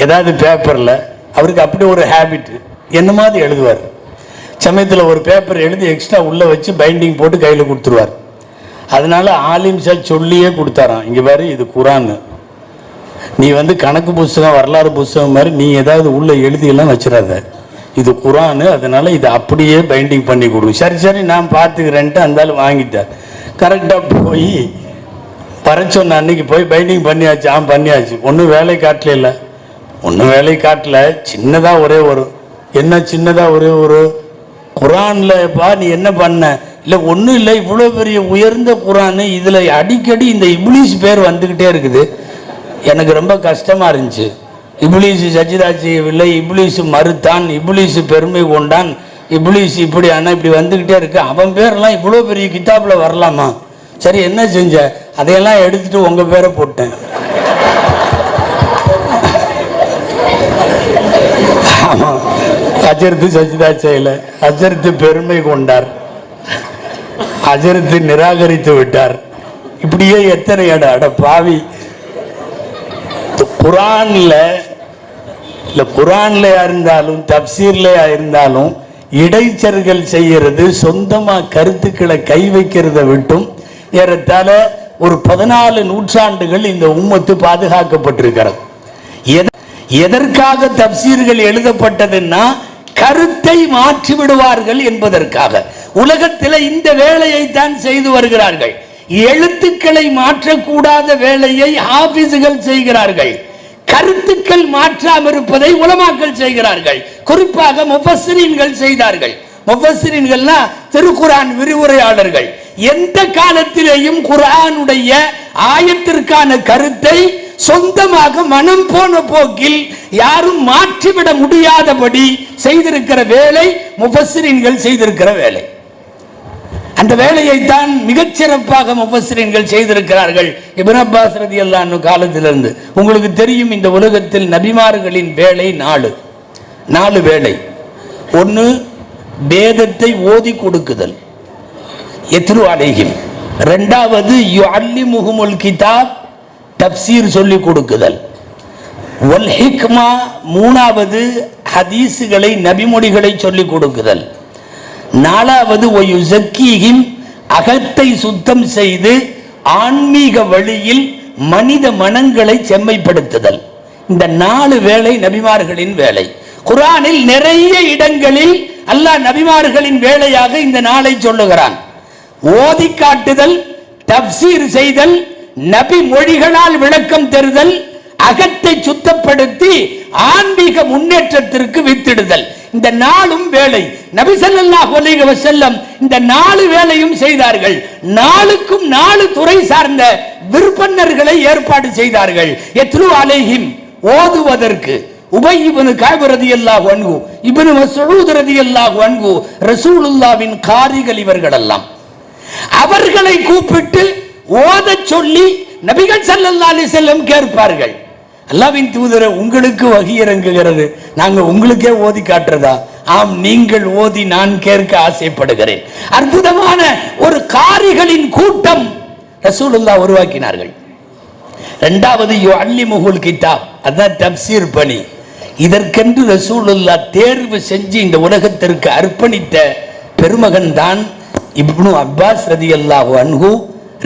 ஏதாவது பேப்பர்ல அவருக்கு அப்படி ஒரு ஹேபிட், என்ன மாதிரி எழுதுவார். சமயத்தில் ஒரு பேப்பர் எழுதி எக்ஸ்ட்ரா உள்ள வச்சு பைண்டிங் போட்டு கையில் கொடுத்துருவார். அதனால ஆலிம் சார் சொல்லியே கொடுத்தாராம், இங்க பாரு இது குரான், நீ கணக்கு புஸ்தகம் வரலாறு புஸ்தகம் மாதிரி நீ ஏதாவது உள்ள எழுதியெல்லாம் வச்சிடாத, இது குரான், அதனால இது அப்படியே பைண்டிங் பண்ணி கொடுங்க. சரி சரி நான் பார்த்துக்கிறேன்ட்டு அந்தாலும் வாங்கிட்டார். கரெக்டாக போய் பறச்சொன்ன அன்னைக்கு போய் பைண்டிங் பண்ணியாச்சு. பண்ணியாச்சு. ஒன்றும் வேலை காட்டல, இல்லை ஒன்றும் வேலை காட்டல. சின்னதாக ஒரே ஒரு என்ன சின்னதாக ஒரே ஒரு குரான்ல பா நீ என்ன பண்ண? இல்லை ஒன்றும் இல்லை, இவ்வளோ பெரிய உயர்ந்த குரான், இதில் அடிக்கடி இந்த இப்லீஸ் பேர் வந்துக்கிட்டே இருக்குது, எனக்கு ரொம்ப கஷ்டமாக இருந்துச்சு. இப்லீஸ் சஜிதா செய்யவில்லை, இப்லீஸ் மறுத்தான், இப்லீஸ் பெருமை கொண்டான், இப்லீஸ் இப்படி ஆனால் இப்படி வந்துக்கிட்டே இருக்கு, அவன் பேரெல்லாம் இவ்வளோ பெரிய கிதாபில் வரலாமா? சரி என்ன செஞ்ச? அதையெல்லாம் எடுத்துட்டு உங்கள் பேரை போட்டேன். ஆமாம், அஜர்த்து சஜிதா செய்யல, அஜர்த்து பெருமை கொண்டார், அஜர்த்து நிராகரித்து விட்டார். இப்படியே எத்தனை இடம் அட பாவி. குரான்லயா இருந்தாலும் தப்சீர்லயா இருந்தாலும் இடைச்சர்கள் செய்யறது, சொந்தமா கருத்துக்களை கை வைக்கிறத விட்டும் ஏறத்தாழ ஒரு 14 நூற்றாண்டுகள் இந்த உம்மத்து பாதுகாக்கப்பட்டிருக்கிறது. எதற்காக தப்சீர்கள் எழுதப்பட்டதுன்னா கருத்தை மாற்றி விடுவார்கள் என்பதற்காக. உலகத்தில் இந்த வேலையை தான் செய்து வருகிறார்கள். எழுத்துக்களை மாற்றக்கூடாத வேலையை ஹாஃபிஸ்கள் செய்கிறார்கள். கருத்துக்கள் மாற்றாமல் இருப்பதை உலமாக்கள் செய்கிறார்கள். குறிப்பாக முஃபஸ்ஸிரீன்கள் செய்தார்கள். முஃபஸ்ஸிரீன்கள்னா திருக்குரான் விரிவுரையாளர்கள். எந்த காலத்திலேயும் குர்ஆனுடைய ஆயத்திற்கான கருத்தை சொந்தமாக மனம் போன போக்கில் யாரும் மாற்றிவிட முடியாதபடி செய்திருக்கிற வேலை முஃபஸ்ஸிரீன்கள் செய்திருக்கிற வேலை. அந்த வேலையை தான் மிகச்சிறப்பாக முஃபஸ்ஸிரீன்கள் செய்திருக்கிறார்கள். இப்னு அப்பாஸ் ரலியல்லாஹு அன்ஹு காலத்திலிருந்து உங்களுக்கு தெரியும், இந்த உலகத்தில் நபிமார்களின் வேலை 4 வேலை. ஒன்று வேதத்தை ஓதி கொடுக்குதல், யத்லு அலைஹிம். இரண்டாவது யுஅல்லிமுஹுமுல் கிதாப், தப்சீர் சொல்லி கொடுக்குதல். வல் ஹிக்மா, மூணாவது ஹதீஸுகளை நபிமொழிகளை சொல்லி கொடுக்குதல். நாலாவது ஒயுஸக்கீஹிம், அகத்தை சுத்தம் செய்து ஆன்மீக வழியில் மனித மனங்களை செம்மைப்படுத்துதல். இந்த 4 வேலை நபிமார்களின் வேலை. குர்ஆனில் நிறைய இடங்களில் அல்லாஹ் நபிமார்களின் வேலையாக இந்த 4 சொல்லுகிறான். ஓதி காட்டுதல், தப்சீர் செய்தல், நபி மொழிகளால் விளக்கம் தருதல், அகத்தை சுத்தப்படுத்தி ஆன்மீக முன்னேற்றத்திற்கு வித்திடுதல். இந்த நாளும் வேலை நபி ஸல்லல்லாஹு அலைஹி வஸல்லம் இந்த 4 வேலையும் செய்தார்கள். 4க்கும் 4 துறை சார்ந்த விற்பனர்களை ஏற்பாடு செய்தார்கள். யத்லு அலைஹிம் ஓதுவதற்கு உபை இப்னு கஅப் ரலியல்லாஹு அன்ஹு, இப்னு மஸ்ஊத் ரலியல்லாஹு அன்ஹு, ரசூலுல்லாஹ்வின் காரிகள் இவர்கள் எல்லாம். அவர்களை கூப்பிட்டு ஓதச் சொல்லி நபிகள் ஸல்லல்லாஹு அலைஹி வஸல்லம் கேட்பார்கள். அல்லாஹ்வின் தூதரே, உங்களுக்கு வஹி இறங்குகிறது, நாங்க உங்களுக்கே ஓதி காட்டுறதா? ஆம், நீங்கள் ஓதி நான் கேட்க ஆசைப்படுகிறேன். அற்புதமான ஒரு காரிகளின் கூட்டம் ரசூலுல்லாஹ் உருவாக்கினார்கள். இரண்டாவது யுஅல்லிமுல் கிதாப், அதான் தப்சீர் பணி. இதற்கென்று ரசூலுல்லாஹ் தேர்வு செஞ்சு இந்த உலகத்திற்கு அர்ப்பணித்த பெருமகன் தான் இப்னு அப்பாஸ் ரலியல்லாஹு அன்ஹு,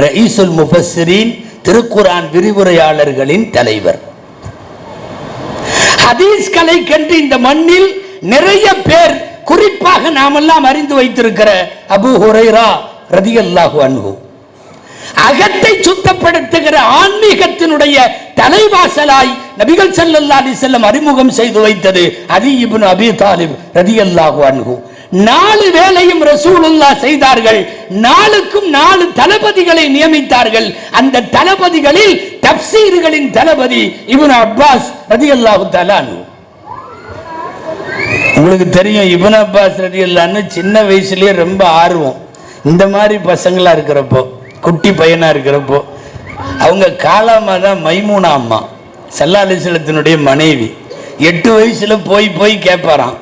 ரயீசுல் முஃபஸ்ஸிரீன், திருக்குர்ஆன் விரிவுரையாளர்களின் தலைவர். ஹதீஸ் கலைக்கென்று இந்த மண்ணில் நிறைய பேர், குறிப்பாக நாமெல்லாம் அறிந்து வைத்திருக்கிற அபூ ஹுரைரா ரலியல்லாஹு அன்ஹு, அகத்தை சுத்தப்படுத்துகிற ஆன்மீகத்தினுடைய தலைவாசலாய் நபிகள் ஸல்லல்லாஹு அலைஹி வஸல்லம் அறிமுகம் செய்து வைத்தது அலி இப்னு அபீ தாலிப் ரலியல்லாஹு அன்ஹு. 4 வேலையும் ரசூலுல்லாஹ் செய்தார்கள். 4க்கும் 4 தளபதிகளை நியமித்தார்கள். அந்த தளபதிகளில் தப்சீர்களின் தளபதி இப்னு அப்பாஸ் ரலியல்லாஹு தஆலா அன்ஹு. உங்களுக்கு தெரியும், இப்னு அப்பாஸ் ரலியல்லாஹு அன்ஹு சின்ன வயசுலயே ரொம்ப ஆர்வம். இந்த மாதிரி பசங்களா இருக்கிறப்போ, குட்டி பையனா இருக்கிறப்போ, அவங்க காலாமா தான் மைமூனா அம்மா, ஸல்லல்லாஹு அலைஹி வஸல்லத்தினுடைய மனைவி. 8 வயசுல போய் கேட்பாராம்,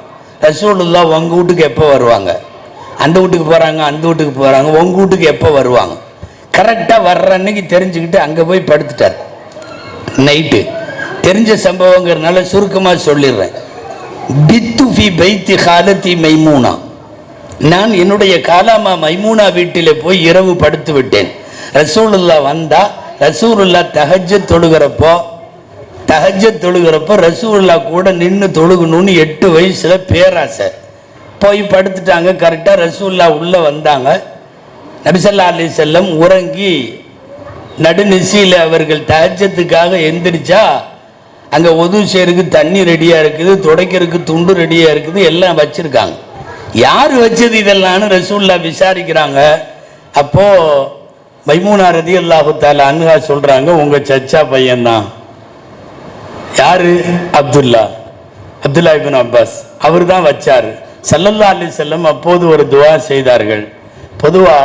ரசூலுல்லாஹ் உங்க வீட்டுக்கு எப்போ வருவாங்க? அந்த வீட்டுக்கு போறாங்க, அந்த வீட்டுக்கு போறாங்க, உங்க வீட்டுக்கு எப்போ வருவாங்க? கரெக்டா வர்ற அன்னைக்கு தெரிஞ்சுக்கிட்டு அங்க போய் படுத்துட்டார். நைட்டு தெரிஞ்ச சம்பவங்கிறதுனால சுருக்கமா சொல்லிடுறேன். பித்து ஃபி பைத்தி காலத்தி மைமூனா, நான் என்னுடைய காலாமா மைமூனா வீட்டிலே போய் இரவு படுத்து விட்டேன். ரசூலுல்லாஹ் வந்தா, ரசூலுல்லாஹ் தஹஜ்ஜத் தொழுகிறப்போ ரசூலுல்லாஹ் கூட நின்று தொழுகணும்னு 8 வயசுல பேராசை. போய் படுத்துட்டாங்க. கரெக்டா ரசூலுல்லாஹ் உள்ள வந்தாங்க. நபி ஸல்லல்லாஹு அலைஹி வஸல்லம் உறங்கி நடுநிசியில அவர்கள் தஹஜ்ஜத்துக்காக எந்திரிச்சா, அங்க ஒது செய்யறதுக்கு தண்ணி ரெடியா இருக்குது, துடைக்கிறதுக்கு துண்டு ரெடியா இருக்குது, எல்லாம் வச்சிருக்காங்க. யார் வச்சது இதெல்லாம் ரசூலுல்லாஹ் விசாரிக்கிறாங்க. அப்போ மைமூனா ரலியல்லாஹு தஆலா அன்ஹா சொல்றாங்க, உங்க சச்சா பையன்தான். யாரு? அப்துல்லா இப்னு அப்பாஸ், அவர் தான் வச்சாரு. ஸல்லல்லாஹு அலைஹி வஸல்லம் அப்போது ஒரு துஆ செய்தார்கள். பொதுவா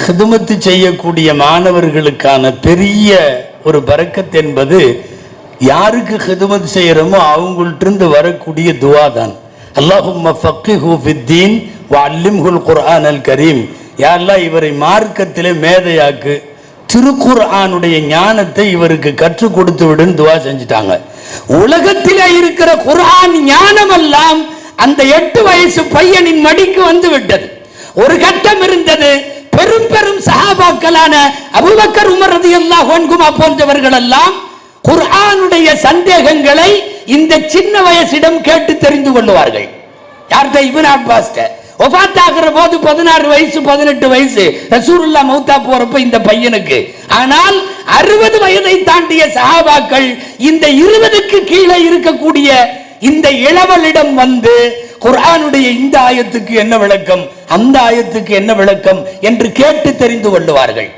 ஹிதுமத்து செய்யக்கூடிய மாணவர்களுக்கான பெரிய ஒரு பரக்கத் என்பது, யாருக்கு ஹிதுமத் செய்யறோமோ அவங்கள்ட்ட வரக்கூடிய துஆ தான். அல்லாஹும்ம ஃபக்கிஹு ஃபித்தீன் வ அல்லிம்ஹுல் குர்ஆனல் கரீம். யா அல்லாஹ், இவரை மார்க்கத்திலே மேதையாக்கு, திருக்குர்ஆனுடைய ஞானத்தை இவருக்கு கற்றுக் கொடுத்து விடுன்னு துஆ செஞ்சுட்டாங்க. உலகத்திலே இருக்கிற குர்ஆன் ஞானம் எல்லாம் அந்த 8 வயசு பையனின் மடிக்கு வந்து விட்டது. ஒரு கட்டம் இருந்தது, பெரும் பெரும் சஹாபாக்களான அபூபக்கர், உமர் ரலியல்லாஹு அன்ஹுமா போன்றவர்கள் எல்லாம் குர்ஆனுடைய சந்தேகங்களை இந்த சின்ன வயசிடம் கேட்டு தெரிந்து கொள்வார்கள். யார்கிட்ட? இப்னு அப்பாஸ்ட. வஃபாத் ஆகிற போது 16 வயசு 18 வயசு, ரசூலுல்லாஹ் மௌத்தா போறப்ப இந்த பையனுக்கு. ஆனால் 60 வயதை தாண்டிய சஹாபாக்கள் இந்த 20க்கு கீழே இருக்கக்கூடிய இந்த இளவலிடம் வந்து குர்ஆனுடைய இந்த ஆயத்துக்கு என்ன விளக்கம், அந்த ஆயத்துக்கு என்ன விளக்கம் என்று கேட்டு தெரிந்து கொள்வார்கள்.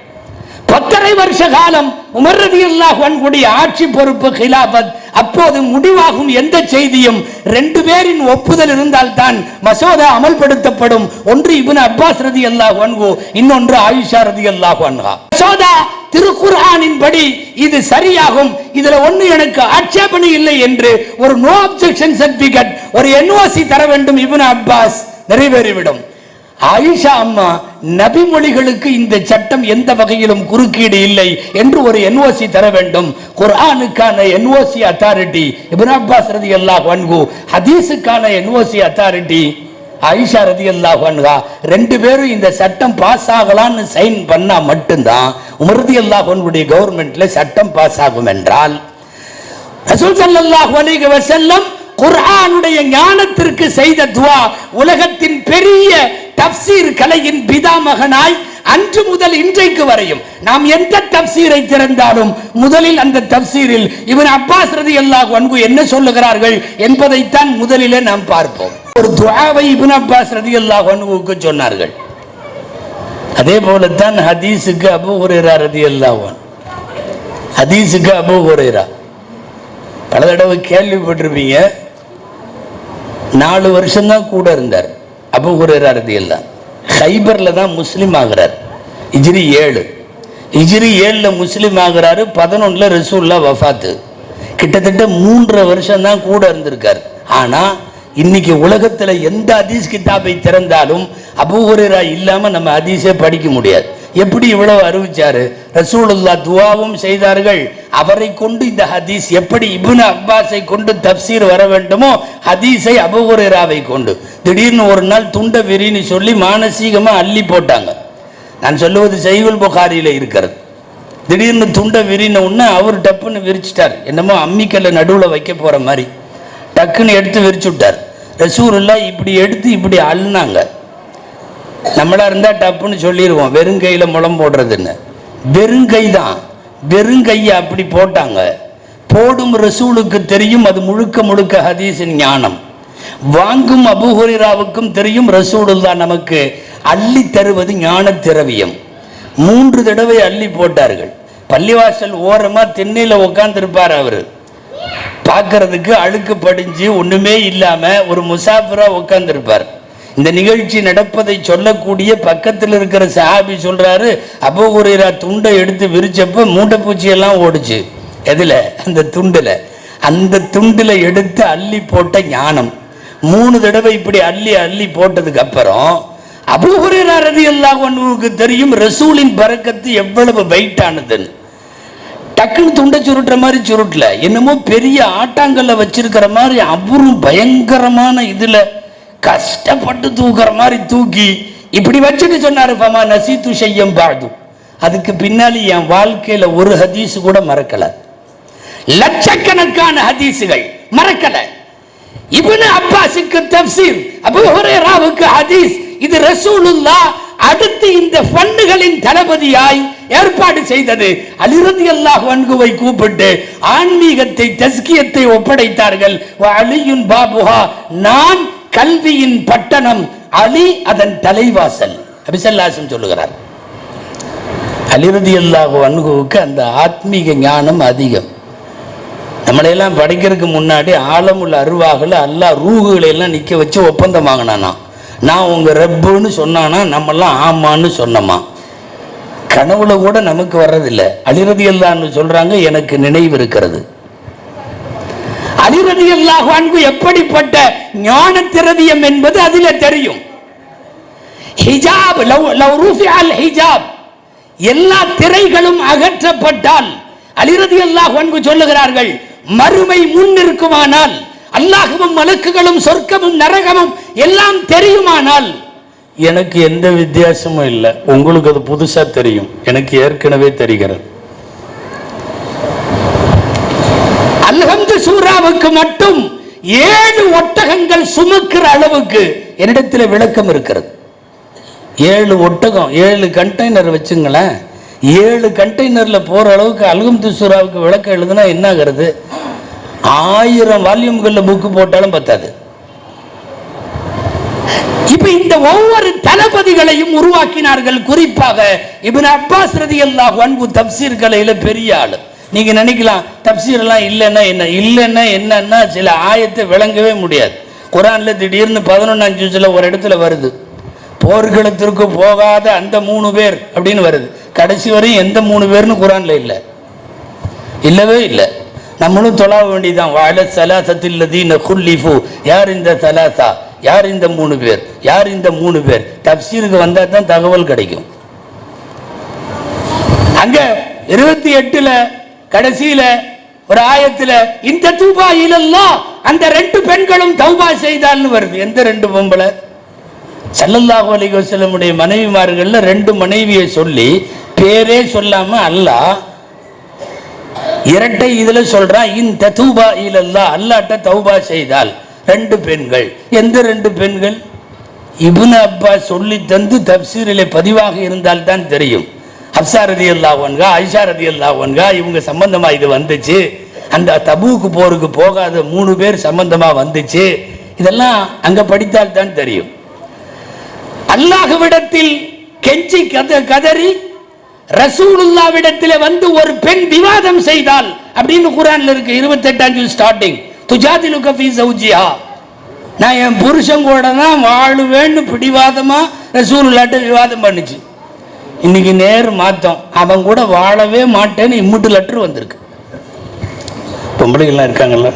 10.5 வருஷ காலம் உமர் ரலியல்லாஹு அன்ஹுடைய ஆட்சி பொறுப்பு கிலாபத். அப்போது முடிவாகும் எந்த செய்தியும் 2 பேரின் ஒப்புதல் இருந்தால் தான் மசோதா அமல்படுத்தப்படும். ஒன்று இப்னு அப்பாஸ் ரலியல்லாஹு அன்ஹு, இன்னொன்று ஆயிஷா ரலியல்லாஹு அன்ஹா. மசோதா திருக்குர்ஆனின் படி இது சரியாகும், இதுல ஒண்ணு எனக்கு ஆட்சேபனை இல்லை என்று ஒரு நோ அப்ஜெக்ஷன் சர்டிபிகேட், ஒரு என்ஓசி தர வேண்டும். இப்னு அப்பாஸ் நிறைவேறிவிடும். ஆயிஷா அம்மா, நபி மொழிகளுக்கு இந்த சட்டம் எந்த வகையிலும் குறுக்கீடு இல்லை என்று ஒரு என்ஓசி தர வேண்டும். குர்ஆனுக்கான என்ஓசி அத்தாரிட்டி இப்னு அப்பாஸ் ரலியல்லாஹு அன்ஹு, ஹதீஸுக்கான என்ஓசி அத்தாரிட்டி ஆயிஷா ரலியல்லாஹு அன்ஹா. 2 பேரும் இந்த சட்டம் பாஸ் ஆகலான்னு சைன் பண்ணா மட்டும்தான் உமர் ரலியல்லாஹு அன்ஹுடைய கவர்மெண்ட்ல சட்டம் பாஸ் ஆகும். என்றால் ரசூல் ஸல்லல்லாஹு அலைஹி வஸல்லம் குர்ஆனுடைய ஞானத்திற்கு செய்த துஆ, உலகத்தின் பெரிய தப்சீர் கலையின் பிதாமகனாய் அன்று முதல் இன்றைக்கு வரையும் நாம் எந்த தப்சீரை திறந்தாலும் முதலில் அந்த தப்சீரில் இப்னு அப்பாஸ் ரலியல்லாஹு அன்ஹு என்ன சொல்லுகிறார்கள் என்பதைத்தான் முதலிலே நாம் பார்ப்போம். ஒரு துஆவை இப்னு அப்பாஸ் ரலியல்லாஹு அன்ஹுவுக்கு சொன்னார்கள். அதே போலத்தான் ஹதீஸுக்கு அபூ ஹுரைரா ரலியல்லாஹு அன்ஹு. ஹதீஸுக்கு அபூ ஹுரைரா பல தடவை கேள்விப்பட்டிருப்பீங்க. 4 வருஷம்தான் கூட இருந்தார் அபூ ஹுரைரா ரலியல்லாஹு. ஹைபர்ல தான் முஸ்லீம் ஆகிறார். ஹிஜ்ரி 7 ஹிஜ்ரி 7ல் முஸ்லீம் ஆகிறாரு. 11ல் ரசூலுல்லாஹ் வஃபாத்து. கிட்டத்தட்ட 3.5 வருஷம் தான் கூட இருந்திருக்கார். ஆனா இன்னைக்கு உலகத்துல எந்த ஹதீஸ் கிதாபை திறந்தாலும் அபூ ஹுரைரா இல்லாம நம்ம ஹதீஸே படிக்க முடியாது. எப்படி இவ்வளவு அறிவிச்சாரு? ரசூலுல்லாஹ் துஆவும் செய்தார்கள். அவரை கொண்டு இந்த ஹதீஸ் எப்படி இப்னு அப்பாஸை கொண்டு தப்சீர் வர வேண்டுமோ ஹதீஸை அபூ ஹுரைராவை கொண்டு. திடீர்னு ஒரு நாள் துண்ட விரின்னு சொல்லி மானசீகமா அள்ளி போட்டாங்க. நான் சொல்லுவது சஹீஹுல் புகாரியில இருக்கிறது. திடீர்னு துண்ட விரின உடனே அவர் டப்புன்னு விரிச்சிட்டார். என்னமோ அம்மிக்கல்ல நடுவில் வைக்க போற மாதிரி டக்குன்னு எடுத்து விரிச்சு விட்டார். ரசூலுல்லாஹ் இப்படி எடுத்து இப்படி அள்ளினாங்க. நம்மளா இருந்தா டப்புன்னு சொல்லிடுவோம் வெறுங்கையில முளம் போடுறதுன்னு. வெறுங்கை தான், வெறுங்கையை அப்படி போட்டாங்க. போடும் ரசூலுக்கு தெரியும் அது முழுக்க முழுக்க ஹதீஸின் ஞானம். வாங்கும் அபூ ஹுரைராவுக்கும் தெரியும் ரசூலுல்லாஹ் நமக்கு அள்ளி தருவது ஞான திரவியம். 3 தடவை அள்ளி போட்டார்கள். பள்ளிவாசல் ஓரமா திண்ணையில உட்கார்ந்துருப்பார். அவரு பார்க்கறதுக்கு அழுக்கு படிஞ்சு ஒண்ணுமே இல்லாம ஒரு முசாஃபிரா உட்கார்ந்துருப்பார். இந்த நிகழ்ச்சி நடப்பதை சொல்லக்கூடிய பக்கத்தில் இருக்கிற சஹாபி சொல்றாரு, அபூ ஹுரைரா துண்டை எடுத்து விரிச்சப்ப மூட்டைப்பூச்சி எல்லாம் ஓடுச்சு. எதுல? அந்த துண்டுல. அந்த துண்டுல எடுத்து அள்ளி போட்ட ஞானம். 3 தடவை இப்படி அள்ளி அள்ளி போட்டதுக்கு அப்புறம் அபூ ஹுரைரா ரலியல்லாஹு அன்ஹுவுக்கு தெரியும் ரசூலின் பரக்கத்து எவ்வளவு வெயிட்டானதுன்னு. டக்குன்னு துண்டை சுருட்டுற மாதிரி சுருட்டல, என்னமோ பெரிய ஆட்டாங்கல்ல வச்சிருக்கிற மாதிரி அவரும் பயங்கரமான இதுல கஷ்டப்பட்டு தூக்குற மாதிரி தூக்கி இப்படி வச்சுட்டு சொன்னாரு, ஃபமா நசீது ஷையம் பாது. அதுக்கு பின்னாடி என் வாழ்க்கையில ஒரு ஹதீஸ் கூட மறக்கல. லட்சக்கணக்கான ஹதீஸுகள் மறக்கல. இப்னு அப்பாஸுக்கு தப்சீர், அபூ ஹுரைராவுக்கு ஹதீஸ். இது ரசூலுல்லாஹ் அடுத்து இந்த ஃபண்டுகளின் தளபதியாய் ஏற்பாடு செய்தது. அலி ரலியல்லாஹு அன்ஹுவை கூப்பிட்டு ஆன்மீகத்தை தஸ்கியத்தை ஒப்படைத்தார்கள். அலியுன் பாபுஹா, நான் கல்வியின் பட்டணம், அலி அதன் தலைவாசல். நபி ஸல்லல்லாஹு அலைஹி வஸல்லம் சொல்லுகிறார். அலி ரலியல்லாஹு அன்ஹுவுக்கு அந்த ஆத்மீக ஞானம் அதிகம். நம்மளையெல்லாம் படிக்கிறதுக்கு முன்னாடி ஆலமுல் அருவாகல அல்லாஹ் ரூஹுகளை எல்லாம் நிற்க வச்சு ஒப்பந்தம் வாங்கினானா. நான் உங்க ரப்புன்னு சொன்னானா நம்மெல்லாம் ஆமான்னு சொன்னோமா. கனவுல கூட நமக்கு வர்றதில்லை. அலி ரலியல்லாஹு அன்ஹு சொல்றாங்க, எனக்கு நினைவு இருக்கிறது. அலி ரலியல்லாஹு அன்ஹு எப்படிப்பட்ட ஞான திரவியம் என்பது அதிலே தெரியும். ஹிஜாப், லவ் ருஃபிஅல் ஹிஜாப், எல்லா திரைகளும் அகற்றப்பட்டால் அலி ரலியல்லாஹு அன்ஹு சொல்லுகிறார்கள், மறுமை முன் இருக்குமானால், அல்லாஹ்வும் மலக்குகளும் சொர்க்கமும் நரகமும் எல்லாம் தெரியுமானால் எனக்கு எந்த வித்தியாசமும் இல்லை. உங்களுக்கு அது புதுசா தெரியும், எனக்கு ஏற்கனவே தெரிகிறது. அல்ஹம்து சூராவுக்கு மட்டும் 7 ஒட்டகங்கள் சுமக்கிற அளவுக்கு என்னிடத்தில் விளக்கம் இருக்கிறது. 7 ஒட்டகம், 7 கண்டெய்னர் வச்சுங்களேன். 7 கண்டெய்னர்ல போற அளவுக்கு அல்ஹம்து சூராவுக்கு விளக்கம் எழுதுனா என்ன ஆகிறது? 1000 வால்யூம்கள்ல புக்கு போட்டாலும் பத்தாது. இப்ப இந்த ஒவ்வொரு தளபதிகளையும் உருவாக்கினார்கள். குறிப்பாக இப்னு அப்பாஸ் ரலியல்லாஹு அன்ஹு தப்சீர் கலையில பெரிய ஆளு. நீங்க நினைக்கலாம் தப்சீர் எல்லாம் இல்லைன்னா என்ன, இல்லைன்னா என்னன்னா சில ஆயத்தை விளங்கவே முடியாது. குர்ஆன்ல திடீர்னு 11ஆம் ஜுஸ்ல ஒரு இடத்துல வருது, போர்க்களத்திற்கு போகாத அந்த 3 பேர் அப்படின்னு வருது. கடைசி வரையும் எந்த 3 பேர்னு குர்ஆன்ல இல்லை, இல்லவே இல்லை. நம்மளும் தொழ வேண்டியதான். வாழ சலாசத்தில்லதீன குல்லிஃபு, யார் இந்த சலாசா, யார் இந்த 3 பேர், யார் இந்த 3 பேர்? தப்சீருக்கு வந்தா தான் தகவல் கிடைக்கும். அங்க 28ல கடைசியில ஒரு ஆயத்துல இந்த தூபா இலல்லாஹ், அந்த 2 பெண்களும் தௌபா செய்தால்னு வருது. எந்த 2 பொம்பளை? ஸல்லல்லாஹு அலைஹி வஸல்லம் உடைய மனைவிமார்கள்ல 2 மனைவியை சொல்லி பேரே சொல்லாம அல்லாஹ் இரட்டை இதுல சொல்றான், இந்த தூபா இலல்லாஹ், அல்லாஹ்ட்ட தௌபா செய்தால் 2 பெண்கள். எந்த 2 பெண்கள்? இப்னு அப்பாஸ் சொல்லி தந்து தப்சீரிலே பதிவாக இருந்தால் தான் தெரியும். ஹப்ஸா ரலியல்லாஹு அன்ஹா, ஆயிஷா ரலியல்லாஹு அன்ஹா இவங்க சம்பந்தமா இது வந்துச்சு. அந்த தபூக்கு போருக்கு போகாத 3 பேர் சம்பந்தமா வந்துச்சு. இதெல்லாம் அங்க படித்தால் தான் தெரியும். அல்லாஹ்விடத்தில் கெஞ்சி கதறி ரசூலுல்லாஹ்விடத்தில் வந்து ஒரு பெண் விவாதம் செய்தால் அப்படின்னு குர்ஆன்ல இருக்கு. 28 ஸ்டார்டிங் துஜாதிலுக ஃபீ ஜௌஜிஹா, நான் என் புருஷன் கூட தான் வாழுவேன்னு பிடிவாதமா ரசூலுல்லாஹ்ட்ட விவாதம் பண்ணுச்சு. இன்னைக்கு நேர் மாத்தம், அவன் கூட வாழவே மாட்டேன்னு இம்முட்டு லெட்டர் வந்திருக்கு. பொம்பளைகள்லாம் இருக்காங்கல்ல,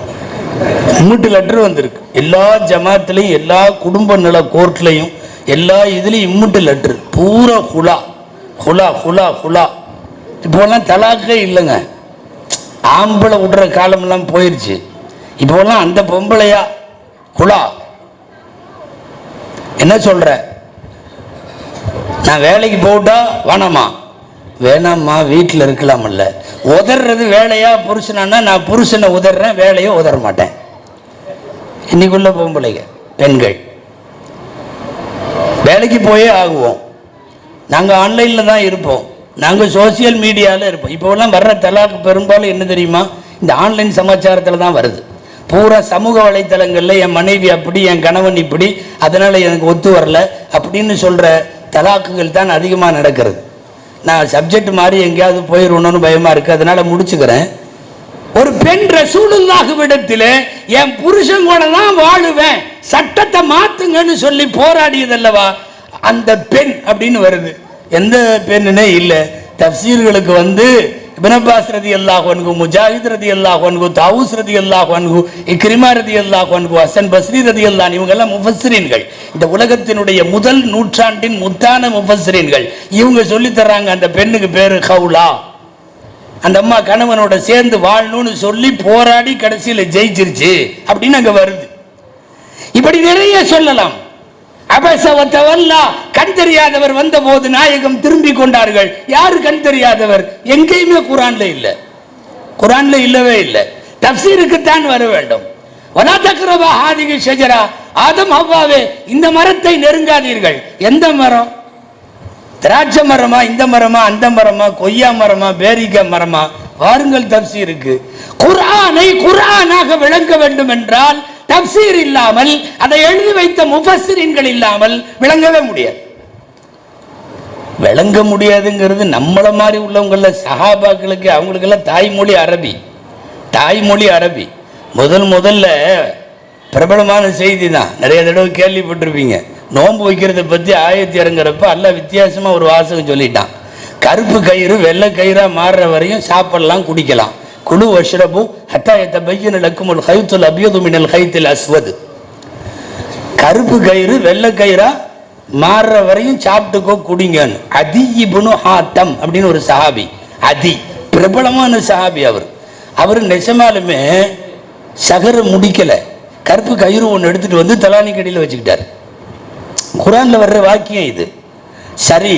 இம்முட்டு லெட்டர் வந்திருக்கு. எல்லா ஜமாத்துலையும் எல்லா குடும்ப நல கோர்ட்லையும் எல்லா இதுலையும் இம்முட்டு லெட்டர் பூரா குலா குலா குலா குலா. இப்போலாம் தலாக்கே இல்லைங்க, ஆம்பளை விடுற காலமெல்லாம் போயிடுச்சு. இப்போலாம் அந்த பொம்பளையா குலா. என்ன சொல்ற, நான் வேலைக்கு போட்டா வேணாமா, வேணாம்மா வீட்டில் இருக்கலாமல்ல. உதறது வேலையா புருஷனானா நான் புருஷனை உதறேன், வேலையை உதற மாட்டேன். இன்னைக்குள்ள பொம்பளைங்க பெண்கள் வேலைக்கு போயே ஆகுவோம். நாங்கள் ஆன்லைனில் தான் இருப்போம், நாங்கள் சோசியல் மீடியாவில் இருப்போம். இப்போலாம் வர்ற தலாக்கு பெரும்பாலும் என்ன தெரியுமா, இந்த ஆன்லைன் சமாச்சாரத்தில் தான் வருது. பூரா சமூக வலைத்தளங்களில் என் மனைவி அப்படி, என் கணவன் இப்படி, அதனால் எனக்கு ஒத்து வரல அப்படின்னு சொல்கிற தலாக்குகள் தான் அதிகமாக நடக்கிறது. நான் சப்ஜெக்ட் மாதிரி எங்கேயாவது போயிடணும்னு பயமாக இருக்குது, அதனால் முடிச்சுக்கிறேன். ஒரு பெண் ரசூலுல்லாஹ்விடத்தில் என் புருஷன் கூட தான் வாழுவேன், சட்டத்தை மாத்துங்கன்னு சொல்லி போராடியதல்லவா அந்த பெண் அப்படின்னு வருது. எந்த பெண்ணுனே இல்லை. தப்சீர்களுக்கு வந்து இப்னு அப்பாஸ் ரலியல்லாஹு அன்ஹு, முஜாஹித் ரலியல்லாஹு அன்ஹு, தாவூஸ் ரலியல்லாஹு அன்ஹு, இக்ரிமா ரலியல்லாஹு அன்ஹு, ஹசன் பஸ்ரி ரலியல்லாஹு அன்ஹு, இவங்க எல்லாம் முஃபஸ்ஸிரீன்கள். இந்த உலகத்தினுடைய முதல் நூற்றாண்டின் முத்தான முஃபஸ்ஸிரீன்கள். இவங்க சொல்லி தர்றாங்க அந்த பெண்ணுக்கு பேரு ஹவுலா. அந்த அம்மா கணவனோட சேர்ந்து வாழணும்னு சொல்லி போராடி கடைசியில் ஜெயிச்சிருச்சு அப்படின்னு அங்க வருது. இப்படி நிறைய சொல்லலாம். அபசவத்தவல்லா, கண் தெரியாதவர் வந்த போது நாயகம் திரும்பி கொண்டார்கள். யாரு கண் தெரியாதவர்? எங்கேயுமே குர்ஆன்ல இல்லை, குர்ஆன்ல இல்லவே இல்லை. தப்சீருக்குத்தான் வர வேண்டும். வலா தக்ரபா ஹாதிஹி ஷஜரா, ஆதம் ஹவ்வாவே இந்த மரத்தை நெருங்காதீர்கள். எந்த மரம்? திராட்சை மரமா, இந்த மரமா, அந்த மரமா, கொய்யா மரமா, பேரிக்கா மரமா? வாருங்கள் தப்சீருக்கு. குர்ஆனை குர்ஆனாக விளங்க வேண்டும் என்றால் தப்சீர் இல்லாமல், அதை எழுதி வைத்த முஃபஸ்ஸிரீன்கள் இல்லாமல் விளங்கவே முடியாது. விளங்க முடியாதுங்கிறது நம்மள மாதிரி உள்ளவங்கள சஹாபாக்களுக்கு, அவங்களுக்கெல்லாம் தாய்மொழி அரபி. தாய்மொழி அரபி. முதல்ல பிரபலமான செய்தி தான், நிறைய தடவை கேள்விப்பட்டிருப்பீங்க. நோன்பு வைக்கிறத பற்றி ஆயத்து இறங்குறப்ப அல்லாஹ் வித்தியாசமாக ஒரு வாசகம் சொல்லிட்டான். கருப்பு கயிறு வெள்ளை கயிறா மாறுற வரையும் சாப்பிடலாம், குடிக்கலாம். குழு வஷ்ரபு ஹத்தா யதபய்யன லக்குமுல் ஹைத்துல் அபியது மினல் ஹைத்தில் அஸ்வத். கருப்பு கயிறு வெள்ளை கயிறா மாறுற வரையும் சாப்பிட்டுக்கோ, குடிங்கன்னு. அதி இப்னு ஹாத்தம் அப்படின்னு ஒரு சஹாபி, அதி பிரபலமான சஹாபி. அவர் நெசமாலுமே சகர முடிக்கல, கருப்பு கயிறு ஒன்று எடுத்துட்டு வந்து தலானி கடியில் வச்சுக்கிட்டார். குர்ஆன்ல வர்ற வாக்கியம் இது. சரி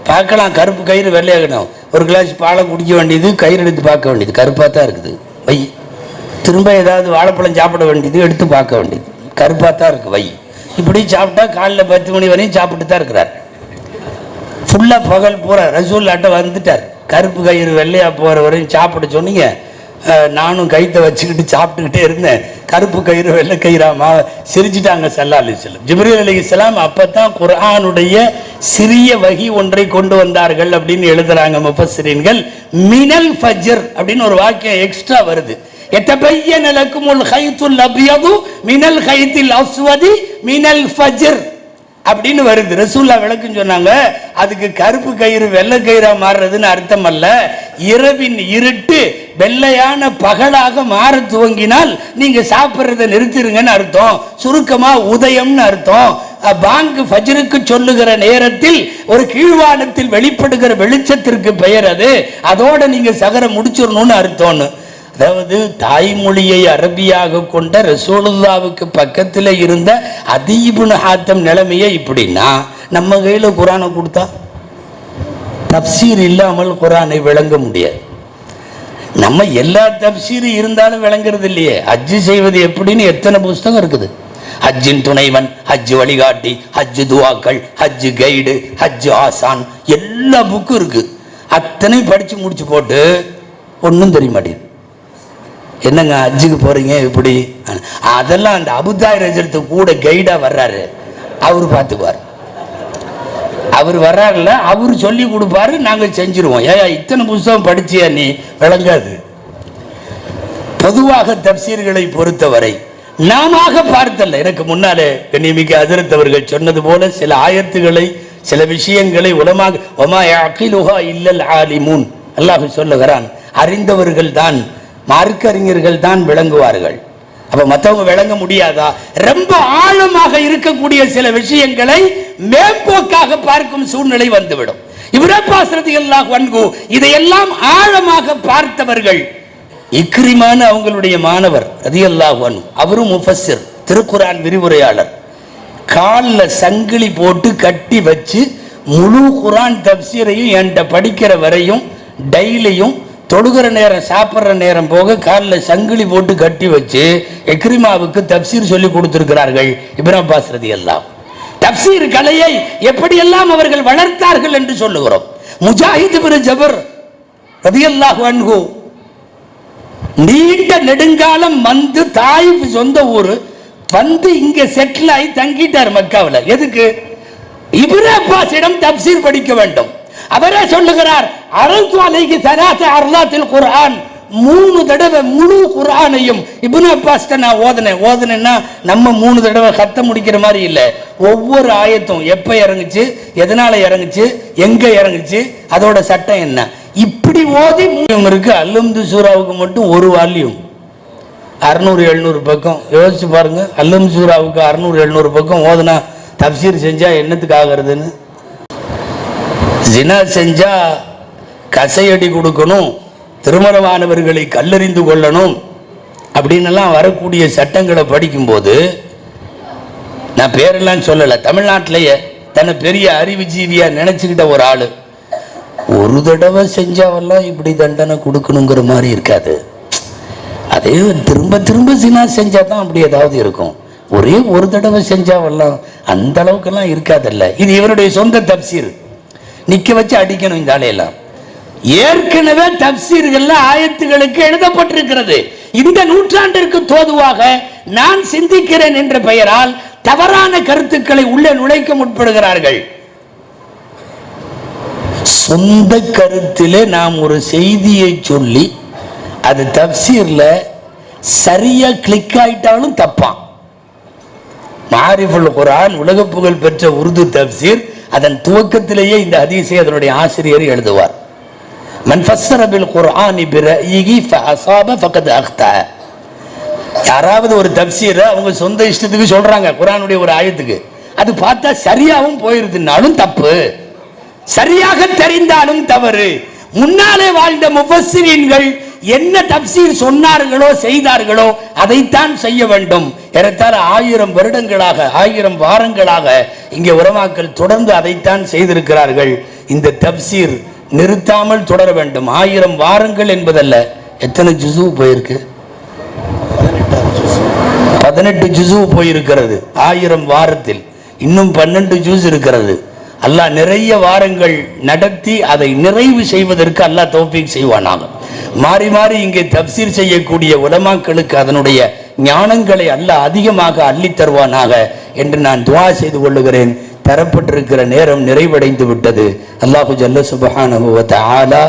பார்க்கலாம், கருப்பு கயிறு வெள்ளையாகணும். ஒரு கிளாஸ் பாலை குடிக்க வேண்டியது, கயிறு எடுத்து பார்க்க வேண்டியது, கருப்பாக தான் இருக்குது வை. திரும்ப ஏதாவது வாழைப்பழம் சாப்பிட வேண்டியது, எடுத்து பார்க்க வேண்டியது, கருப்பாக தான் இருக்குது வை. இப்படி சாப்பிட்டா காலையில் 10 மணி வரையும் சாப்பிட்டு தான் இருக்கிறார். ஃபுல்லாக பகல் பூரா ரசூலுல்லாஹ்ட்ட வந்துட்டார். கருப்பு கயிறு வெள்ளையா போகிற வரையும் சாப்பிட சொன்னீங்க, நானும் கைத்தை வச்சுக்கிட்டு சாப்பிட்டுக்கிட்டே இருந்தேன். கருப்பு கயிறு வெள்ளை கயிறாமா? சிரிச்சுட்டாங்க ஸல்லல்லாஹு அலைஹி வஸல்லம். ஜிப்ரீல் அலைஹிஸ்ஸலாம் அப்பதான் குர்ஆனுடைய சிறிய வகி ஒன்றை கொண்டு வந்தார்கள் அப்படின்னு எழுதுறாங்க முஃபஸ்ஸிரீன்கள். மினல் ஃபஜ்ர் அப்படின்னு ஒரு வாக்கியம் எக்ஸ்ட்ரா வருது. யதபய்யன லக்குமுல் ஹைத்துல் அபியது மினல் ஹைத்தில் அஸ்வதி மினல் ஃபஜ்ர் அப்படின்னு வருது. ரசூல்லா விளக்கம் சொன்னாங்க, அதுக்கு கருப்பு கயிறு வெள்ளை கயிறா மாறுறதுன்னு அர்த்தம் அல்ல. இரவின் இருட்டு வெள்ளையான பகலாக மாற துவங்கினால் நீங்க சாப்பிட்றதை நிறுத்திருங்கன்னு அர்த்தம். சுருக்கமா உதயம்னு அர்த்தம். பாங்கு ஃபஜ்ருக்கு சொல்லுகிற நேரத்தில் ஒரு கீழ்வானத்தில் வெளிப்படுகிற வெளிச்சத்திற்கு பெயர் அது. அதோட நீங்க சகர முடிச்சிடணும்னு அர்த்தம்னு. அதாவது தாய்மொழியை அரபியாக கொண்ட ரசூலுல்லாவுக்கு பக்கத்தில் இருந்த அதி இப்னு ஹாத்தம் நிலைமையே இப்படின்னா, நம்ம கையில் குர்ஆனை கொடுத்தா தப்சீர் இல்லாமல் குர்ஆனை விளங்க முடியாது. நம்ம எல்லா தப்சீர் இருந்தாலும் விளங்குறது இல்லையே. ஹஜ்ஜு செய்வது எப்படின்னு எத்தனை புஸ்தகம் இருக்குது. ஹஜ்ஜின் துணைவன், ஹஜ் வழிகாட்டி, ஹஜ் துவாக்கள், ஹஜ் கைடு, ஹஜ் ஆசான், எல்லா புக்கும் இருக்கு. அத்தனை படிச்சு முடிச்சு போட்டு ஒன்றும் தெரிய மாட்டேங்குது. என்னங்க ஹஜ்ஜுக்கு போறீங்க இப்படி? அதெல்லாம் அந்த அபுதாய் ரஜத்து கூட கைடா வர்றாரு, அவரு பார்த்துக்குவார். அவர் வர்றாருல, அவரு சொல்லி கொடுப்பாரு, நாங்க செஞ்சிருவோம். ஏயா இத்தனை புத்தகம் படிச்சியா நீ? விளங்காது. பொதுவாக தப்சீர்களை பொறுத்தவரை நாம பார்த்தல்ல. எனக்கு முன்னாலே கண்ணியமிக்க ஹஜ்ரத் அவர்கள் சொன்னது போல சில ஆயத்துகளை, சில விஷயங்களை உலமாக வமா யஅகிலுஹா இல்லல் ஆலிமூன், அல்லாஹ் சொல்லுகிறான், அறிந்தவர்கள் தான், மார்க்கறிஞர்கள் தான் விளங்குவார்கள். அப்ப மற்றவங்க விளங்க முடியாதா? ரொம்ப ஆழமாக இருக்கக்கூடிய சில விஷயங்களை மேம்போக்காக பார்க்கும் சூழ்நிலை வந்துவிடும். இப்னு அப்பாஸ் ரலியல்லாஹு அன்ஹு இதையெல்லாம் ஆழமாக பார்த்தவர்கள். இக்ரிமான அவங்களுடைய மாணவர் ரலியல்லாஹு அன்ஹு, அவரும் முஃபஸ்ஸிர், திருக்குர்ஆன் விரிவுரையாளர். காலில் சங்கிலி போட்டு கட்டி வச்சு முழு குர்ஆன் தப்சீரையும் என்கிட்ட படிக்கிற வரையும் டெய்லியும் தொழுகிற நேரம் சாப்பிட்ற நேரம் போக காலில் சங்கிலி போட்டு கட்டி வச்சு இக்ரிமாவுக்கு தப்சீர் சொல்லி கொடுத்திருக்கிறார்கள் இப்னு அப்பாஸ் ரலியல்லாஹு. தப்சீர் கலையை எப்படியெல்லாம் அவர்கள் வளர்த்தார்கள் என்று சொல்லுகிறோம். முஜாஹித் இப்னு ஜபர் ரலியல்லாஹு அன்ஹு நீண்ட நெடுங்காலம் வந்து தாயிஃப் சொந்த ஊர் வந்து இங்க செட்டில் ஆகி தங்கிட்டார் மக்காவில். எதுக்கு? இப்னு அப்பாஸிடம் தப்சீர் படிக்க வேண்டும். அவரே சொல்லுகிறார், அரது அலைஹி ஸலாத்து அர்லாத்தில் குர்ஆன், 3 தடவை முழு குர்ஆனையும் இப்னு அப்பாஸ் நான் ஓதுனேன்னா நம்ம 3 தடவை கத்த முடிக்கிற மாதிரி இல்லை. ஒவ்வொரு ஆயத்தும் எப்ப இறங்குச்சு, எதனால இறங்குச்சு, எங்க இறங்குச்சு, அதோட சட்டம் என்ன, இப்படி ஓதி இருக்கு. அல்லும்து சூராவுக்கு மட்டும் ஒரு வால்யூம் 600-700 பக்கம். யோசிச்சு பாருங்க, அல்லும் சூராவுக்கு 600-700 பக்கம் ஓதுனா தப்சீர் செஞ்சா என்னத்துக்கு ஆகிறதுன்னு. ஜினா செஞ்சா கசையடி கொடுக்கணும், திருமணமானவர்களை கல்லறிந்து கொள்ளணும் அப்படின்னெல்லாம் வரக்கூடிய சட்டங்களை படிக்கும்போது, நான் பேரெல்லாம் சொல்லலை, தமிழ்நாட்டிலேயே தன்னை பெரிய அறிவுஜீவியா நினைச்சுக்கிட்ட ஒரு ஆளு ஒரு தடவை செஞ்சாவெல்லாம் இப்படி தண்டனை கொடுக்கணுங்கிற மாதிரி இருக்காது. அதே திரும்ப திரும்ப ஜினா செஞ்சா தான் அப்படி ஏதாவது இருக்கும். ஒரே ஒரு தடவை செஞ்சாவெல்லாம் அந்த அளவுக்கெல்லாம் இருக்காதல்ல. இது இவருடைய சொந்த தப்சீர். நிக்க வச்சு அடிக்கணும் இந்த ஆளையெல்லாம். ஏற்கனவே தப்சீர்கள்ல ஆயத்துகளுக்கு எழுதப்பட்டிருக்கிறது. இந்த நூற்றாண்டிற்கு தோதுவாக நான் சிந்திக்கிறேன் என்ற பெயரால் தவறான கருத்துக்களை உள்ளே நுழைக்க முற்படுகிறார்கள். சொந்த கருத்திலே நாம் ஒரு செய்தியை சொல்லி அது தப்சீர்ல சரியா கிளிக் ஆயிட்டாலும் தப்பான். மாரிஃபுல் குர்ஆன் உலக புகழ் பெற்ற உருது தப்சீர், அதன் துவக்கத்திலேயே இந்த ஹதீஸை அதனுடைய ஆசிரியர் எழுதுவார். மன் ஃபஸ்ஸர பில் குர்ஆனி பிரஅயிஹி ஃபஅஸாப ஃபகத் அக்தா. யாராவது ஒரு தப்சீரை அவங்க சொந்த இஷ்டத்துக்கு சொல்றாங்க குர்ஆனுடைய ஒரு ஆயத்துக்கு, அது பார்த்தா சரியாகவும் போயிருதுனாலும் தப்பு, சரியாக தெரிந்தாலும் தவறு. முன்னாலே வாழ்ந்த முஃபஸ்ஸிரீன்கள் என்ன தப்சீர் சொன்னார்களோ செய்தார்களோ அதைத்தான் செய்ய வேண்டும். ஏறத்தாழ 1000 வருடங்களாக 1000 வாரங்களாக இங்கே உலமாக்கள் தொடர்ந்து அதைத்தான் செய்திருக்கிறார்கள். இந்த தப்சீர் நிறுத்தாமல் தொடர வேண்டும். 1000 வாரங்கள் என்பதல்ல. எத்தனை ஜுஸு போயிருக்கு? 18 ஜுஸு போயிருக்கிறது 1000 வாரத்தில். இன்னும் 12 ஜுஸ் இருக்கிறது. அல்லாஹ் நிறைய வாரங்கள் நடத்தி அதை நிறைவு செய்வதற்கு அல்லாஹ் தௌஃபீக் செய்வானாக. மாறி மாறி இங்கே தப்சீர் செய்யக்கூடிய உலமாக்களுக்கு அதனுடைய ஞானங்களை அல்லாஹ் அதிகமாக அள்ளித் தருவானாக என்று நான் துஆ செய்து கொள்ளுகிறேன். தரப்பட்டிருக்கிற நேரம் நிறைவடைந்து விட்டது. அல்லாஹு ஜல்ல சுப்ஹானஹு வ தஆலா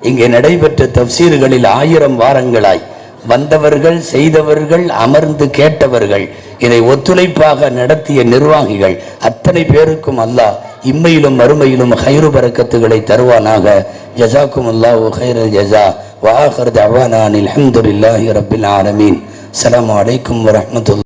இங்கே நடைபெற்ற தப்சீர்களில் 1000 வாரங்களாய் வந்தவர்கள், செய்தவர்கள், அமர்ந்து கேட்டவர்கள், இதை ஒத்துழைப்பாக நடத்திய நிர்வாகிகள் அத்தனை பேருக்கும் அல்லாஹ் இம்மையிலும் மறுமையிலும் ஹைரு பரக்கத்துகளை தருவானாக. ஜஸாக்கும் அல்லாஹு ஹைரல் ஜஸா. வ ஆகிரு தஅவானா அல்ஹம்துலில்லாஹி ரப்பில் ஆலமீன். அஸ்ஸலாமு அலைக்கும் வ ரஹ்மத்துல்லாஹி.